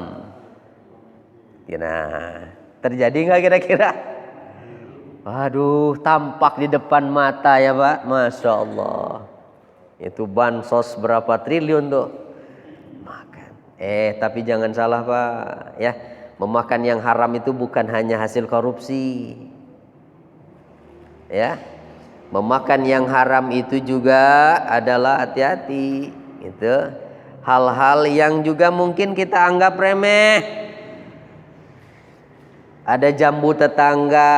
Nah, terjadi nggak kira-kira? Waduh, tampak di depan mata ya Pak, Masya Allah. Itu bansos berapa triliun tuh makan. Tapi jangan salah Pak, ya. Memakan yang haram itu bukan hanya hasil korupsi. Ya. Memakan yang haram itu juga adalah, hati-hati, gitu. Hal-hal yang juga mungkin kita anggap remeh. Ada jambu tetangga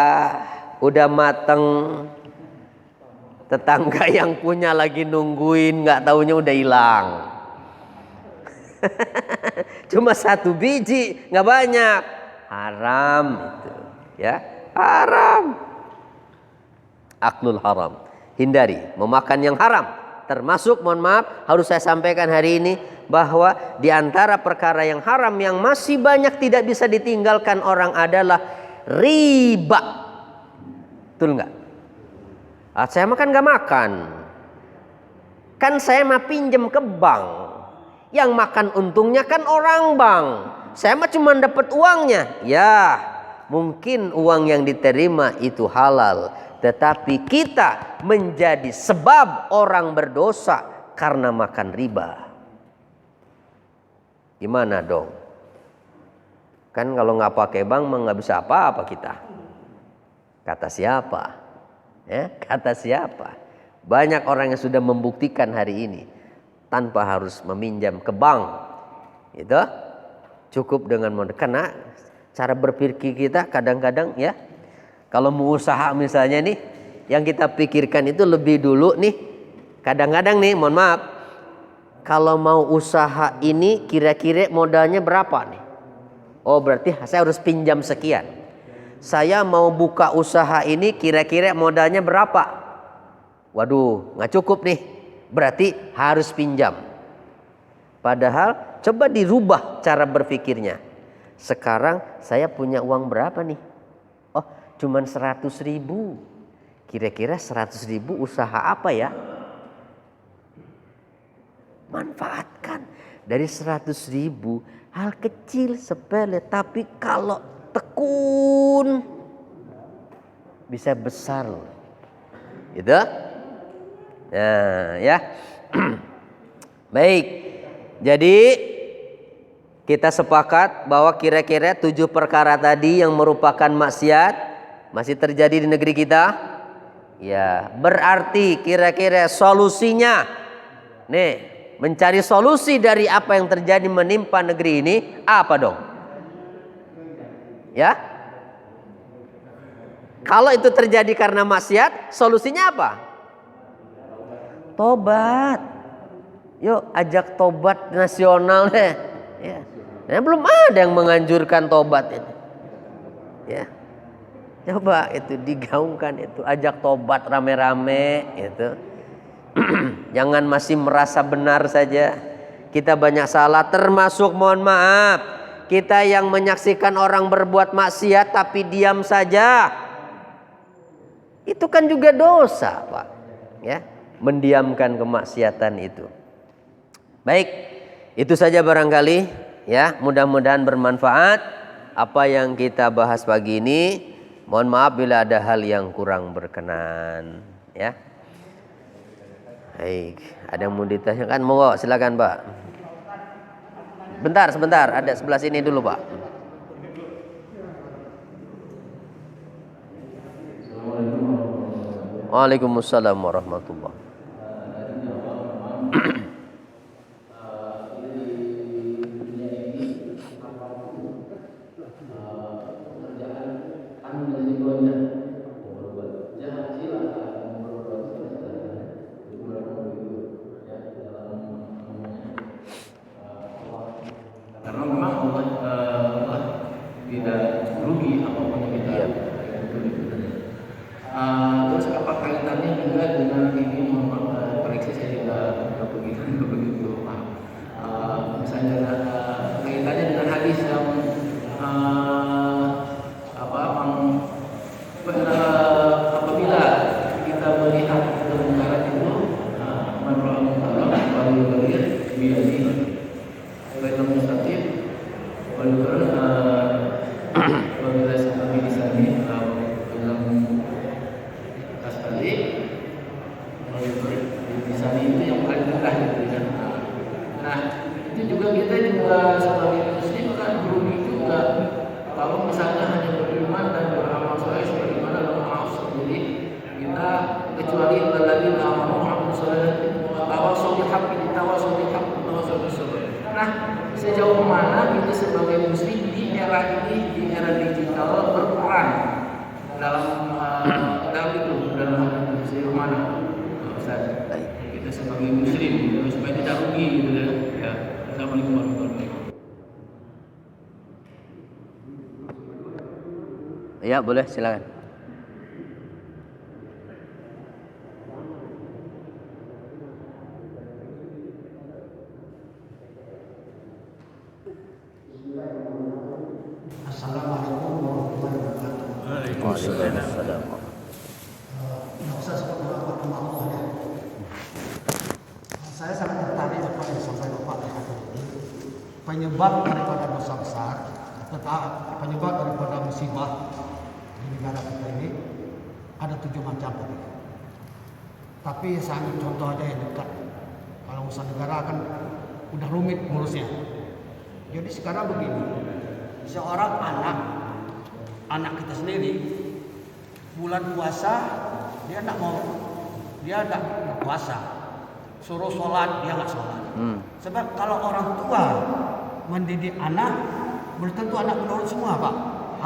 udah mateng, tetangga yang punya lagi nungguin, nggak taunya udah hilang. Cuma 1 biji, nggak banyak. Haram itu, ya, haram. Aklul haram, hindari memakan yang haram. Termasuk, mohon maaf, harus saya sampaikan hari ini, bahwa di antara perkara yang haram yang masih banyak tidak bisa ditinggalkan orang adalah riba. Betul nggak? Saya makan nggak makan. Kan saya mah pinjem ke bank. Yang makan untungnya kan orang bank. Saya mah cuma dapat uangnya. Ya, mungkin uang yang diterima itu halal. Tetapi kita menjadi sebab orang berdosa karena makan riba. Gimana dong? Kan kalau nggak pakai bank mah nggak bisa apa-apa kita. Kata siapa? Ya, kata siapa? Banyak orang yang sudah membuktikan hari ini tanpa harus meminjam ke bank. Itu cukup dengan modal. Karena cara berpikir kita kadang-kadang, ya, kalau mau usaha misalnya nih, yang kita pikirkan itu lebih dulu nih. Kadang-kadang nih, mohon maaf, kalau mau usaha ini kira-kira modalnya berapa nih? Oh, berarti saya harus pinjam sekian. Saya mau buka usaha ini kira-kira modalnya berapa? Waduh, nggak cukup nih. Berarti harus pinjam. Padahal coba dirubah cara berpikirnya. Sekarang saya punya uang berapa nih? Oh, cuman 100.000. Kira-kira 100.000 usaha apa ya? Manfaatkan. Dari 100.000, hal kecil, sepele, tapi kalau tekun bisa besar loh. Gitu? Nah, ya. Baik. Jadi kita sepakat bahwa kira-kira 7 perkara tadi yang merupakan maksiat masih terjadi di negeri kita. Ya, berarti kira-kira solusinya nih, mencari solusi dari apa yang terjadi menimpa negeri ini apa dong? Ya. Kalau itu terjadi karena maksiat, solusinya apa? Tobat. Yuk ajak tobat nasional deh. Ya. Nah, belum ada yang menganjurkan tobat ini. Ya. Coba itu digaungkan itu, ajak tobat rame-rame itu. Jangan masih merasa benar saja. Kita banyak salah, termasuk mohon maaf, kita yang menyaksikan orang berbuat maksiat tapi diam saja. Itu kan juga dosa, Pak. Ya, mendiamkan kemaksiatan itu. Baik, itu saja barangkali ya, mudah-mudahan bermanfaat apa yang kita bahas pagi ini. Mohon maaf bila ada hal yang kurang berkenan ya. Baik, ada yang mau ditanyakan? Monggo, silakan Pak. Sebentar, ada sebelah sini dulu Pak. Waalaikumsalam warahmatullahi. Karena memang Allah tidak rugi apapun yang kita terus apa kaitannya juga dengan ini, koreksi saya tidak begitu paham. Misalnya kaitannya dengan hadis yang apabila kita melihat kemungkaran itu, menurut Allah wali biasa baiklah mustaqim wal wabila sampai di sana dalam asali di sana itu yang paling rendah gitu kan. Nah itu juga kita sebagai muslim kan berugi juga kalau misalnya hanya beriman dan beramal soleh sebagaimana Allah maaf sendiri kita, kecuali lagi amal Muhammad sallallahu alaihi wasallam. Nah, sejauh mana kita sebagai muslim di era ini, di era digital berperan dalam itu sejauh mana Ustaz? Kita sebagai muslim supaya tidak rugi gitu ya. Assalamualaikum warahmatullahi wabarakatuh. Ya, boleh silakan. Assalamualaikum warahmatullahi wabarakatuh. Waalaikumsalam. Ustaz, Allah ya. Saya sangat tertarik apa yang disampaikan Bapak tadi. Penyebab daripada dosa besar, penyebab daripada musibah di negara kita ini ada 7 macam tadi. Tapi saya ambil contoh aja yang dekat. Kalau urusan negara kan udah rumit ngurusnya. Jadi sekarang begini, seorang anak kita sendiri bulan puasa dia enggak puasa, suruh sholat dia nggak sholat. Sebab kalau orang tua mendidik anak, belum tentu anak menurut semua Pak.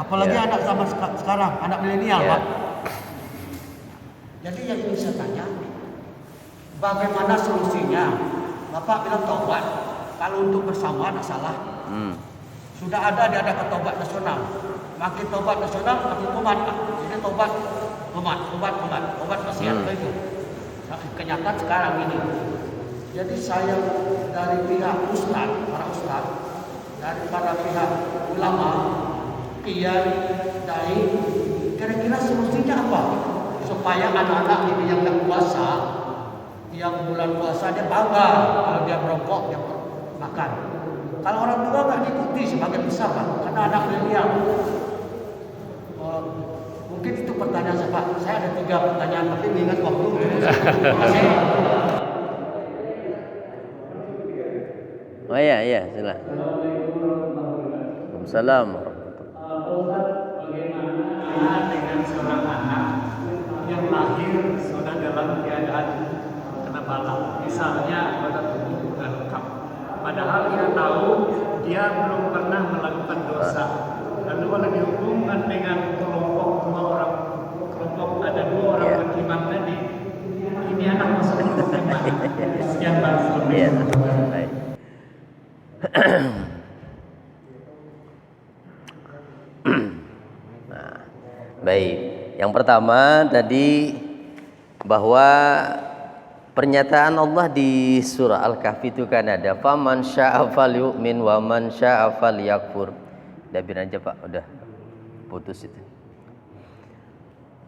Apalagi anak zaman sekarang, anak milenial Pak. Jadi yang ingin saya tanya, bagaimana solusinya? Bapak bilang taubat. Kalau untuk bersama ada salah. Sudah ada diadakan taubat nasional. Makin taubat nasional makin kumat. Jadi taubat maksiat itu. Kenyataan sekarang ini. Jadi saya dari pihak para ustaz, daripada pihak ulama, kiai, dai, kira-kira solusinya apa? Supaya anak-anak ini yang tidak puasa, yang bulan puasa dia bangga kalau dia merokok, dia makan. Kalau orang tua nggak diikuti sebagian besar Pak, karena anak milenial. Mungkin itu pertanyaan saya Pak. Saya ada 3 pertanyaan, tapi mengingat waktu. Terima kasih. Oh iya, silakan. Waalaikumsalam warahmatullahi. Bagaimana dengan seorang anak yang lahir sudah dalam keadaan kena balak, misalnya anggota tubuh bukan lengkap, padahal dia tahu dia belum pernah melakukan dosa, lalu kalau dihubungkan dengan kelompok ada 2 orang beriman tadi, ini anak masuk kelompok mana? Sekian Pak. Baik. Nah, baik. Yang pertama tadi bahwa pernyataan Allah di surah Al-Kahfi itu kan ada faman syaa'a falyu'min wa man syaa'a falyakfur. Udah biar aja Pak, udah putus itu.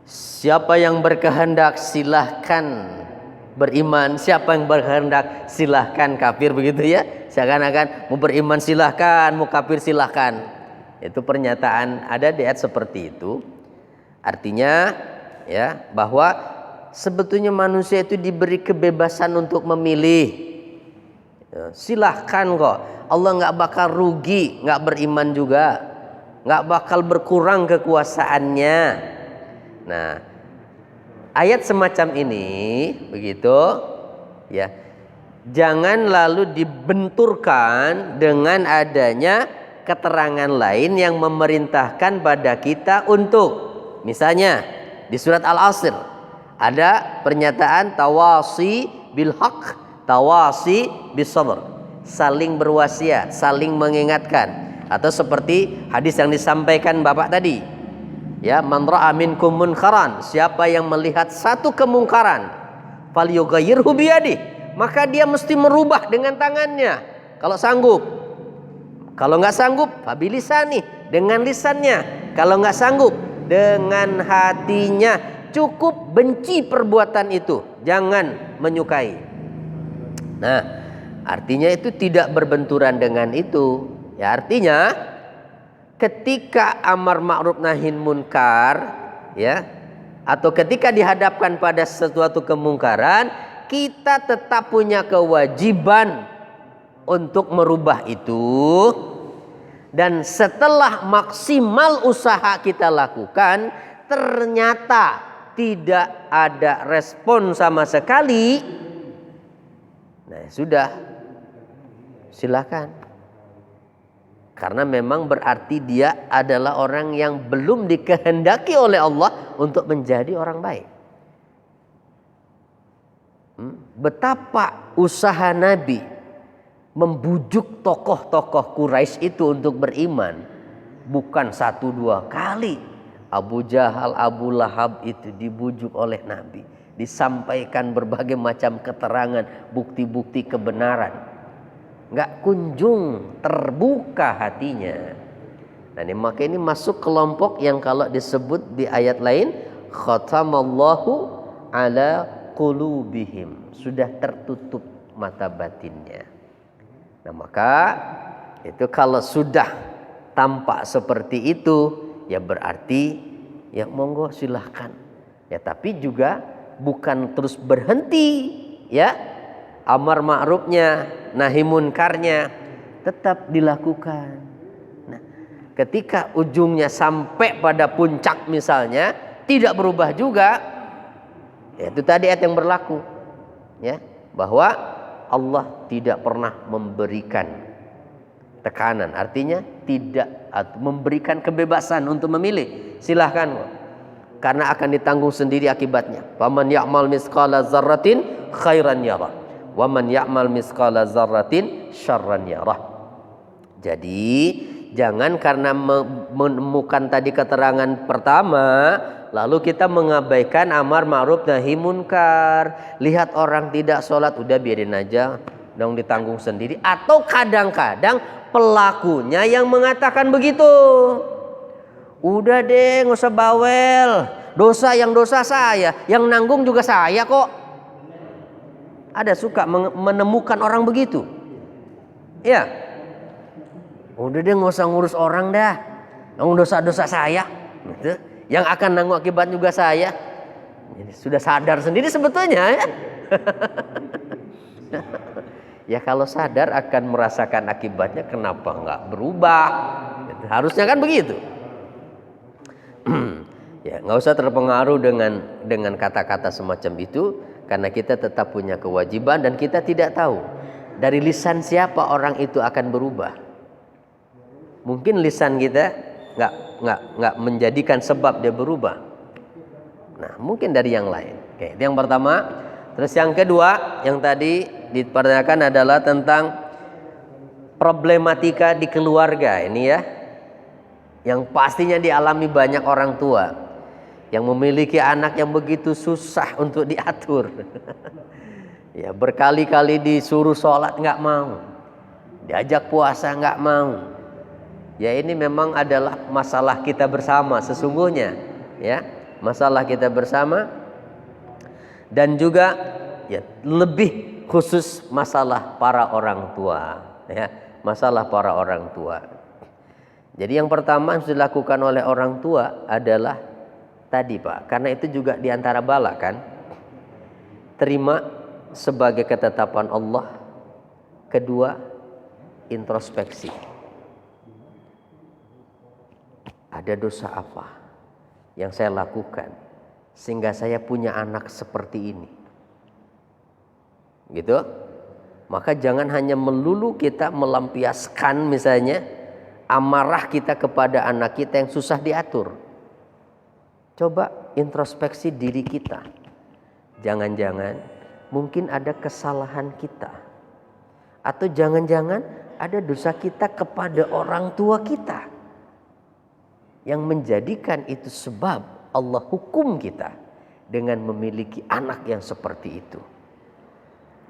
Siapa yang berkehendak silahkan beriman, siapa yang berkehendak silahkan kafir, begitu ya. Seakan-akan mau beriman silahkan, mau kafir silahkan. Itu pernyataan ada di ayat seperti itu. Artinya ya bahwa sebetulnya manusia itu diberi kebebasan untuk memilih. Ya, silahkan kok. Allah nggak bakal rugi, nggak beriman juga, nggak bakal berkurang kekuasaannya. Nah, ayat semacam ini begitu ya, jangan lalu dibenturkan dengan adanya keterangan lain yang memerintahkan pada kita untuk, misalnya di surat Al-Asr ada pernyataan tawasi bil haq, tawasi bis sabr, saling berwasiat, saling mengingatkan. Atau seperti hadis yang disampaikan Bapak tadi, ya, man ra'a minkum munkaran, siapa yang melihat satu kemungkaran, falyughayyirhu biyadihi, maka dia mesti merubah dengan tangannya kalau sanggup. Kalau nggak sanggup, fabilisani, dengan lisannya. Kalau nggak sanggup, dengan hatinya. Cukup benci perbuatan itu, jangan menyukai. Nah, artinya itu tidak berbenturan dengan itu. Ya, artinya ketika amar ma'ruf nahi munkar, ya, atau ketika dihadapkan pada sesuatu kemungkaran, kita tetap punya kewajiban untuk merubah itu. Dan setelah maksimal usaha kita lakukan, ternyata tidak ada respon sama sekali, nah sudah, silakan. Karena memang berarti dia adalah orang yang belum dikehendaki oleh Allah untuk menjadi orang baik. Betapa usaha Nabi membujuk tokoh-tokoh Quraisy itu untuk beriman. Bukan 1-2 kali. Abu Jahal, Abu Lahab itu dibujuk oleh Nabi. Disampaikan berbagai macam keterangan, bukti-bukti kebenaran. Nggak kunjung terbuka hatinya. Nah, maka ini masuk kelompok yang kalau disebut di ayat lain, khatamallahu ala qulubihim, sudah tertutup mata batinnya. Nah, maka itu kalau sudah tampak seperti itu, ya berarti ya monggo silahkan. Ya, tapi juga bukan terus berhenti, ya. Amar ma'rufnya, nahi munkarnya tetap dilakukan. Nah, ketika ujungnya sampai pada puncak misalnya tidak berubah juga, ya itu tadi ayat yang berlaku, ya, bahwa Allah tidak pernah memberikan tekanan, artinya tidak memberikan kebebasan untuk memilih. Silahkan, karena akan ditanggung sendiri akibatnya. Faman ya'mal misqala dzarratin khairan yarah, wa man ya'mal misqala dzarratin syarran yarah. Jadi jangan karena menemukan tadi keterangan pertama lalu kita mengabaikan amar ma'ruf nahi munkar. Lihat orang tidak sholat, udah biarin aja, dong ditanggung sendiri. Atau kadang-kadang pelakunya yang mengatakan begitu. Udah deh, nggak usah bawel, dosa saya, yang nanggung juga saya kok. Ada suka menemukan orang begitu, ya. Udah deh, nggak usah ngurus orang dah, dosa-dosa saya, gitu. Yang akan nanggung akibat juga saya. Jadi sudah sadar sendiri sebetulnya, ya. Ya kalau sadar akan merasakan akibatnya, kenapa nggak berubah? Gitu. Harusnya kan begitu. Ya, nggak usah terpengaruh dengan kata-kata semacam itu. Karena kita tetap punya kewajiban dan kita tidak tahu dari lisan siapa orang itu akan berubah. Mungkin lisan kita nggak menjadikan sebab dia berubah. Nah, mungkin dari yang lain. Oke, itu yang pertama. Terus yang kedua, yang tadi dipertanyakan adalah tentang problematika di keluarga ini, ya, yang pastinya dialami banyak orang tua yang memiliki anak yang begitu susah untuk diatur. Ya, berkali-kali disuruh sholat nggak mau, diajak puasa nggak mau. Ya, ini memang adalah masalah kita bersama sesungguhnya, ya, masalah kita bersama. Dan juga ya lebih khusus masalah para orang tua, ya, masalah para orang tua. Jadi yang pertama yang harus dilakukan oleh orang tua adalah tadi Pak, karena itu juga diantara bala kan, terima sebagai ketetapan Allah. Kedua, introspeksi. Ada dosa apa yang saya lakukan sehingga saya punya anak seperti ini? Gitu. Maka jangan hanya melulu kita melampiaskan misalnya amarah kita kepada anak kita yang susah diatur. Coba introspeksi diri kita. Jangan-jangan mungkin ada kesalahan kita. Atau jangan-jangan ada dosa kita kepada orang tua kita. Yang menjadikan itu sebab Allah hukum kita dengan memiliki anak yang seperti itu.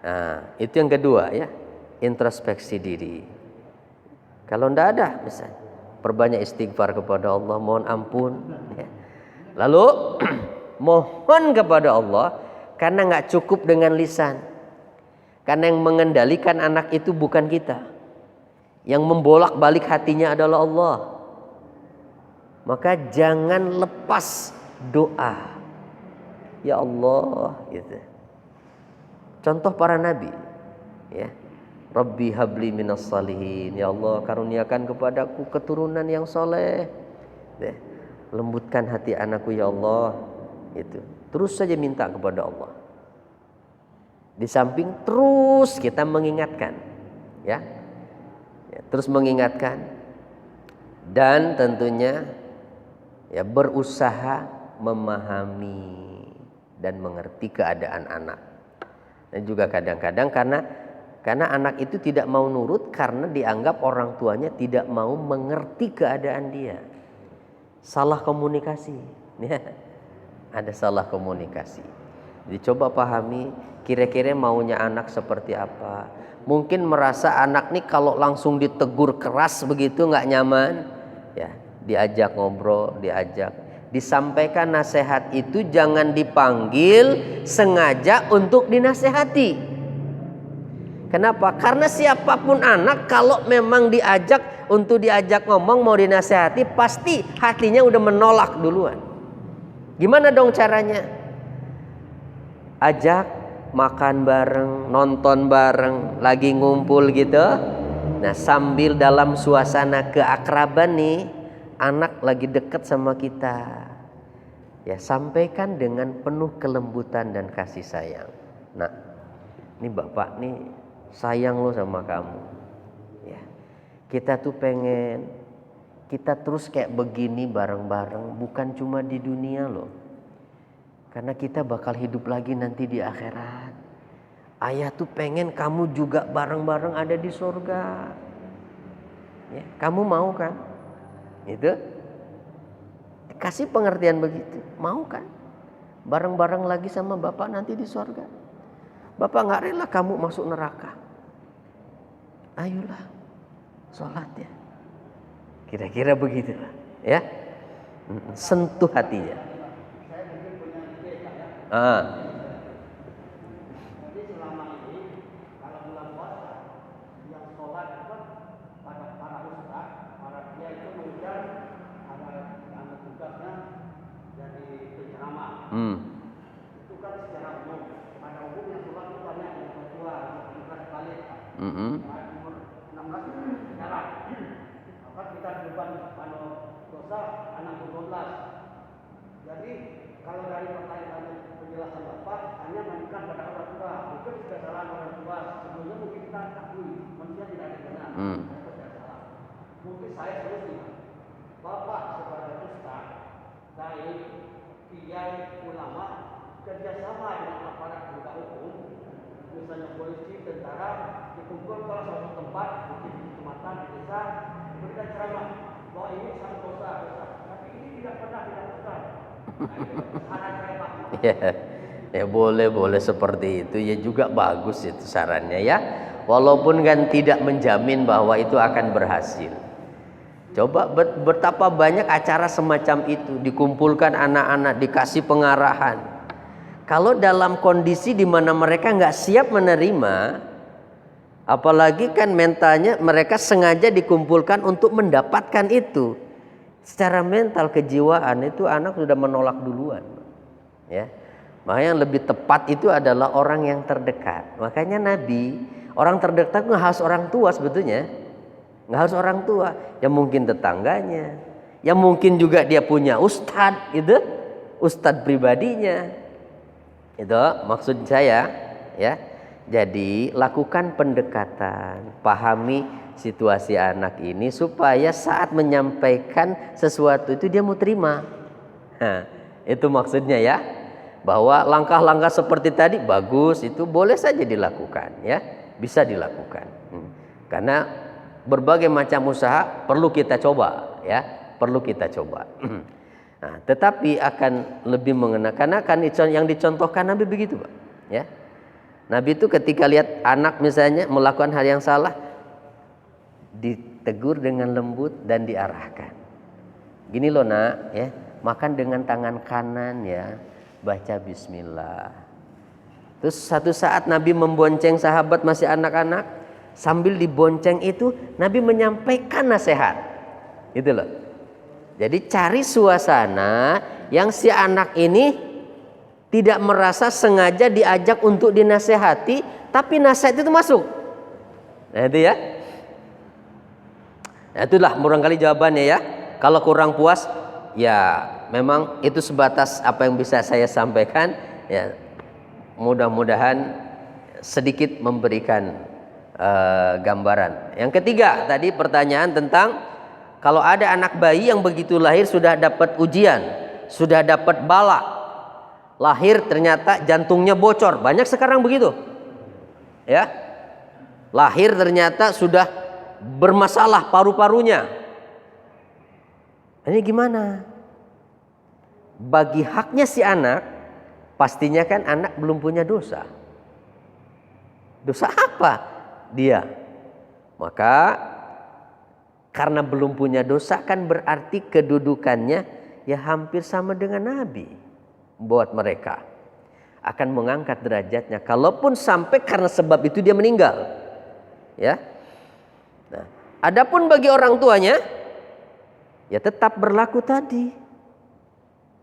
Nah, itu yang kedua ya, introspeksi diri. Kalau tidak ada misalnya, perbanyak istighfar kepada Allah, mohon ampun ya. Lalu mohon kepada Allah, karena nggak cukup dengan lisan. Karena yang mengendalikan anak itu bukan kita. Yang membolak-balik hatinya adalah Allah. Maka jangan lepas doa. Ya Allah gitu. Contoh para nabi ya. Rabbi habli minas salihin. Ya Allah karuniakan kepadaku keturunan yang soleh ya. Lembutkan hati anakku ya Allah. Itu. Terus saja minta kepada Allah. Di samping terus kita mengingatkan ya. Terus mengingatkan. Dan tentunya ya berusaha memahami dan mengerti keadaan anak. Dan juga kadang-kadang karena anak itu tidak mau nurut karena dianggap orang tuanya tidak mau mengerti keadaan dia. Salah komunikasi ya. Ada salah komunikasi. Jadi coba pahami kira-kira maunya anak seperti apa. Mungkin merasa anak nih kalau langsung ditegur keras begitu nggak nyaman ya, diajak ngobrol, disampaikan nasihat itu jangan dipanggil sengaja untuk dinasehati. Kenapa? Karena siapapun anak kalau memang diajak ngomong mau dinasehati pasti hatinya udah menolak duluan. Gimana dong caranya? Ajak makan bareng, nonton bareng, lagi ngumpul gitu. Nah sambil dalam suasana keakraban nih, anak lagi dekat sama kita. Ya sampaikan dengan penuh kelembutan dan kasih sayang. Nah, ini bapak nih sayang lo sama kamu. Ya, kita tuh pengen kita terus kayak begini bareng-bareng, bukan cuma di dunia loh. Karena kita bakal hidup lagi nanti di akhirat. Ayah tuh pengen kamu juga bareng-bareng ada di surga. Ya, kamu mau kan? Itu kasih pengertian begitu, mau kan? Bareng-bareng lagi sama bapak nanti di surga. Bapak nggak rela kamu masuk neraka. Ayolah, sholat ya. Kira-kira begitu ya. Sentuh hatinya. Jadi selama ini kalau bulan puasa yang sholat itu para ustaz, para dia itu mengejar ada tugasnya jadi penceramah. Itu kan secara umum. Pada umumnya sholat itu banyak yang tua, 15 kali. Umur 16 jalan. Maka kita di depan dosa anak 12. Jadi kalau dari pertanyaan penjelasan Bapak hanya menunjukkan pada orang tua, mungkin sudah salah orang tua. Sebelumnya mungkin kita akui manusia tidak ada benar, itu tidak salah. Mungkin saya solusi. Bapak sebagai ustaz, dai, kiai, ulama kerjasama dengan aparat penegak hukum, misalnya polisi, tentara, dikumpulkan suatu tempat, mungkin di kecamatan, di desa, berikan ceramah bahwa ini sangat dosa, tapi ini tidak pernah dilakukan. Ya boleh seperti itu ya juga bagus itu sarannya ya. Walaupun kan tidak menjamin bahwa itu akan berhasil. Coba betapa banyak acara semacam itu dikumpulkan anak-anak dikasih pengarahan. Kalau dalam kondisi di mana mereka nggak siap menerima, apalagi kan mentalnya mereka sengaja dikumpulkan untuk mendapatkan itu. Secara mental kejiwaan itu anak sudah menolak duluan, ya. Maka yang lebih tepat itu adalah orang yang terdekat. Makanya Nabi, orang terdekat nggak harus orang tua sebetulnya, nggak harus orang tua, yang mungkin tetangganya, yang mungkin juga dia punya ustadz, itu ustadz pribadinya. Itu maksud saya, ya. Jadi lakukan pendekatan, pahami situasi anak ini supaya saat menyampaikan sesuatu itu dia mau terima. Nah, itu maksudnya ya. Bahwa langkah-langkah seperti tadi bagus, itu boleh saja dilakukan, ya. Bisa dilakukan. Karena berbagai macam usaha perlu kita coba, ya. Perlu kita coba. Nah, tetapi akan lebih mengena, karena kan yang dicontohkan Nabi begitu, Pak. Ya, Nabi itu ketika lihat anak misalnya melakukan hal yang salah, ditegur dengan lembut dan diarahkan. Gini loh nak, ya, makan dengan tangan kanan ya, baca Bismillah. Terus satu saat Nabi membonceng sahabat masih anak-anak, sambil dibonceng itu Nabi menyampaikan nasihat, gitu loh. Jadi cari suasana yang si anak ini tidak merasa sengaja diajak untuk dinasehati, tapi nasihat itu masuk. Nah itu ya. Nah, itulah barangkali jawabannya ya. Kalau kurang puas, ya memang itu sebatas apa yang bisa saya sampaikan. Ya, mudah-mudahan sedikit memberikan gambaran. Yang ketiga tadi pertanyaan tentang kalau ada anak bayi yang begitu lahir sudah dapat ujian, sudah dapat bala, lahir ternyata jantungnya bocor, banyak sekarang begitu, ya. Lahir ternyata sudah bermasalah paru-parunya. Ini gimana? Bagi haknya si anak, pastinya kan anak belum punya dosa. Dosa apa dia? Maka karena belum punya dosa kan berarti kedudukannya ya hampir sama dengan Nabi. Buat mereka akan mengangkat derajatnya. Kalaupun sampai karena sebab itu dia meninggal, ya. Nah, adapun bagi orang tuanya, ya tetap berlaku tadi.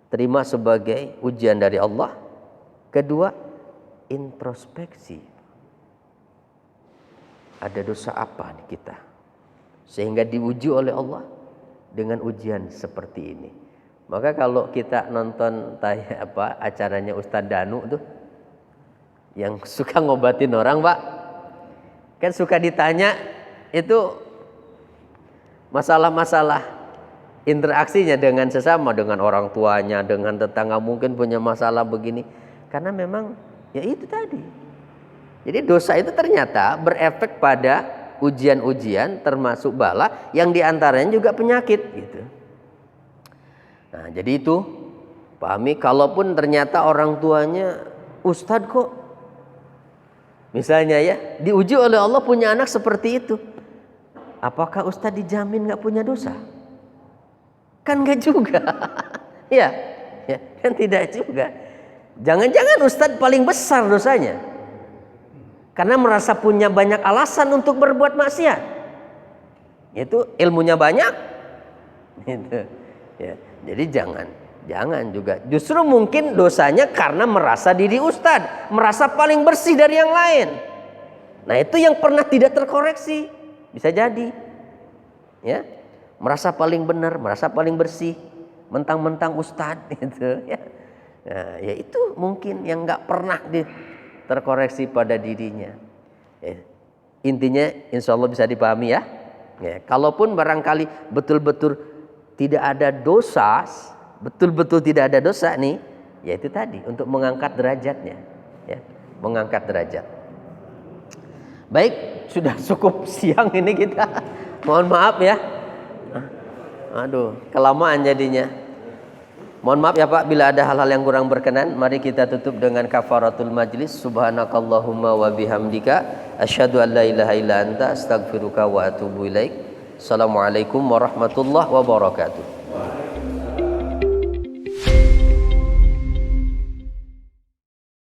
Terima sebagai ujian dari Allah. Kedua, introspeksi. Ada dosa apa nih kita? Sehingga diuji oleh Allah dengan ujian seperti ini. Maka kalau kita nonton acaranya Ustadz Danu tuh, yang suka ngobatin orang, Pak, kan suka ditanya itu masalah-masalah interaksinya dengan sesama, dengan orang tuanya, dengan tetangga, mungkin punya masalah begini. Karena memang ya itu tadi. Jadi dosa itu ternyata berefek pada ujian-ujian termasuk bala yang diantaranya juga penyakit gitu. Nah jadi itu pahami, kalaupun ternyata orang tuanya ustadz kok misalnya ya diuji oleh Allah punya anak seperti itu, apakah ustadz dijamin gak punya dosa? Kan gak juga. ya kan tidak juga. Jangan-jangan ustadz paling besar dosanya karena merasa punya banyak alasan untuk berbuat maksiat. Itu ilmunya banyak. Gitu. Ya, jadi jangan juga. Justru mungkin dosanya karena merasa diri ustadz, merasa paling bersih dari yang lain. Nah, itu yang pernah tidak terkoreksi. Bisa jadi. Ya. Merasa paling benar, merasa paling bersih, mentang-mentang ustadz gitu ya. Nah, ya itu mungkin yang enggak pernah terkoreksi pada dirinya. Intinya insya Allah bisa dipahami ya. Kalaupun barangkali betul-betul tidak ada dosa, betul-betul tidak ada dosa nih, ya itu tadi untuk mengangkat derajatnya, ya, mengangkat derajat. Baik, sudah cukup siang ini kita. Mohon maaf ya. Aduh, kelamaan jadinya. Mohon maaf ya Pak bila ada hal-hal yang kurang berkenan. Mari kita tutup dengan kafaratul majlis. Subhanakallahumma wa bihamdika asyhadu an la ilaha illa anta astaghfiruka wa atubu ilaik. Assalamualaikum warahmatullahi wabarakatuh.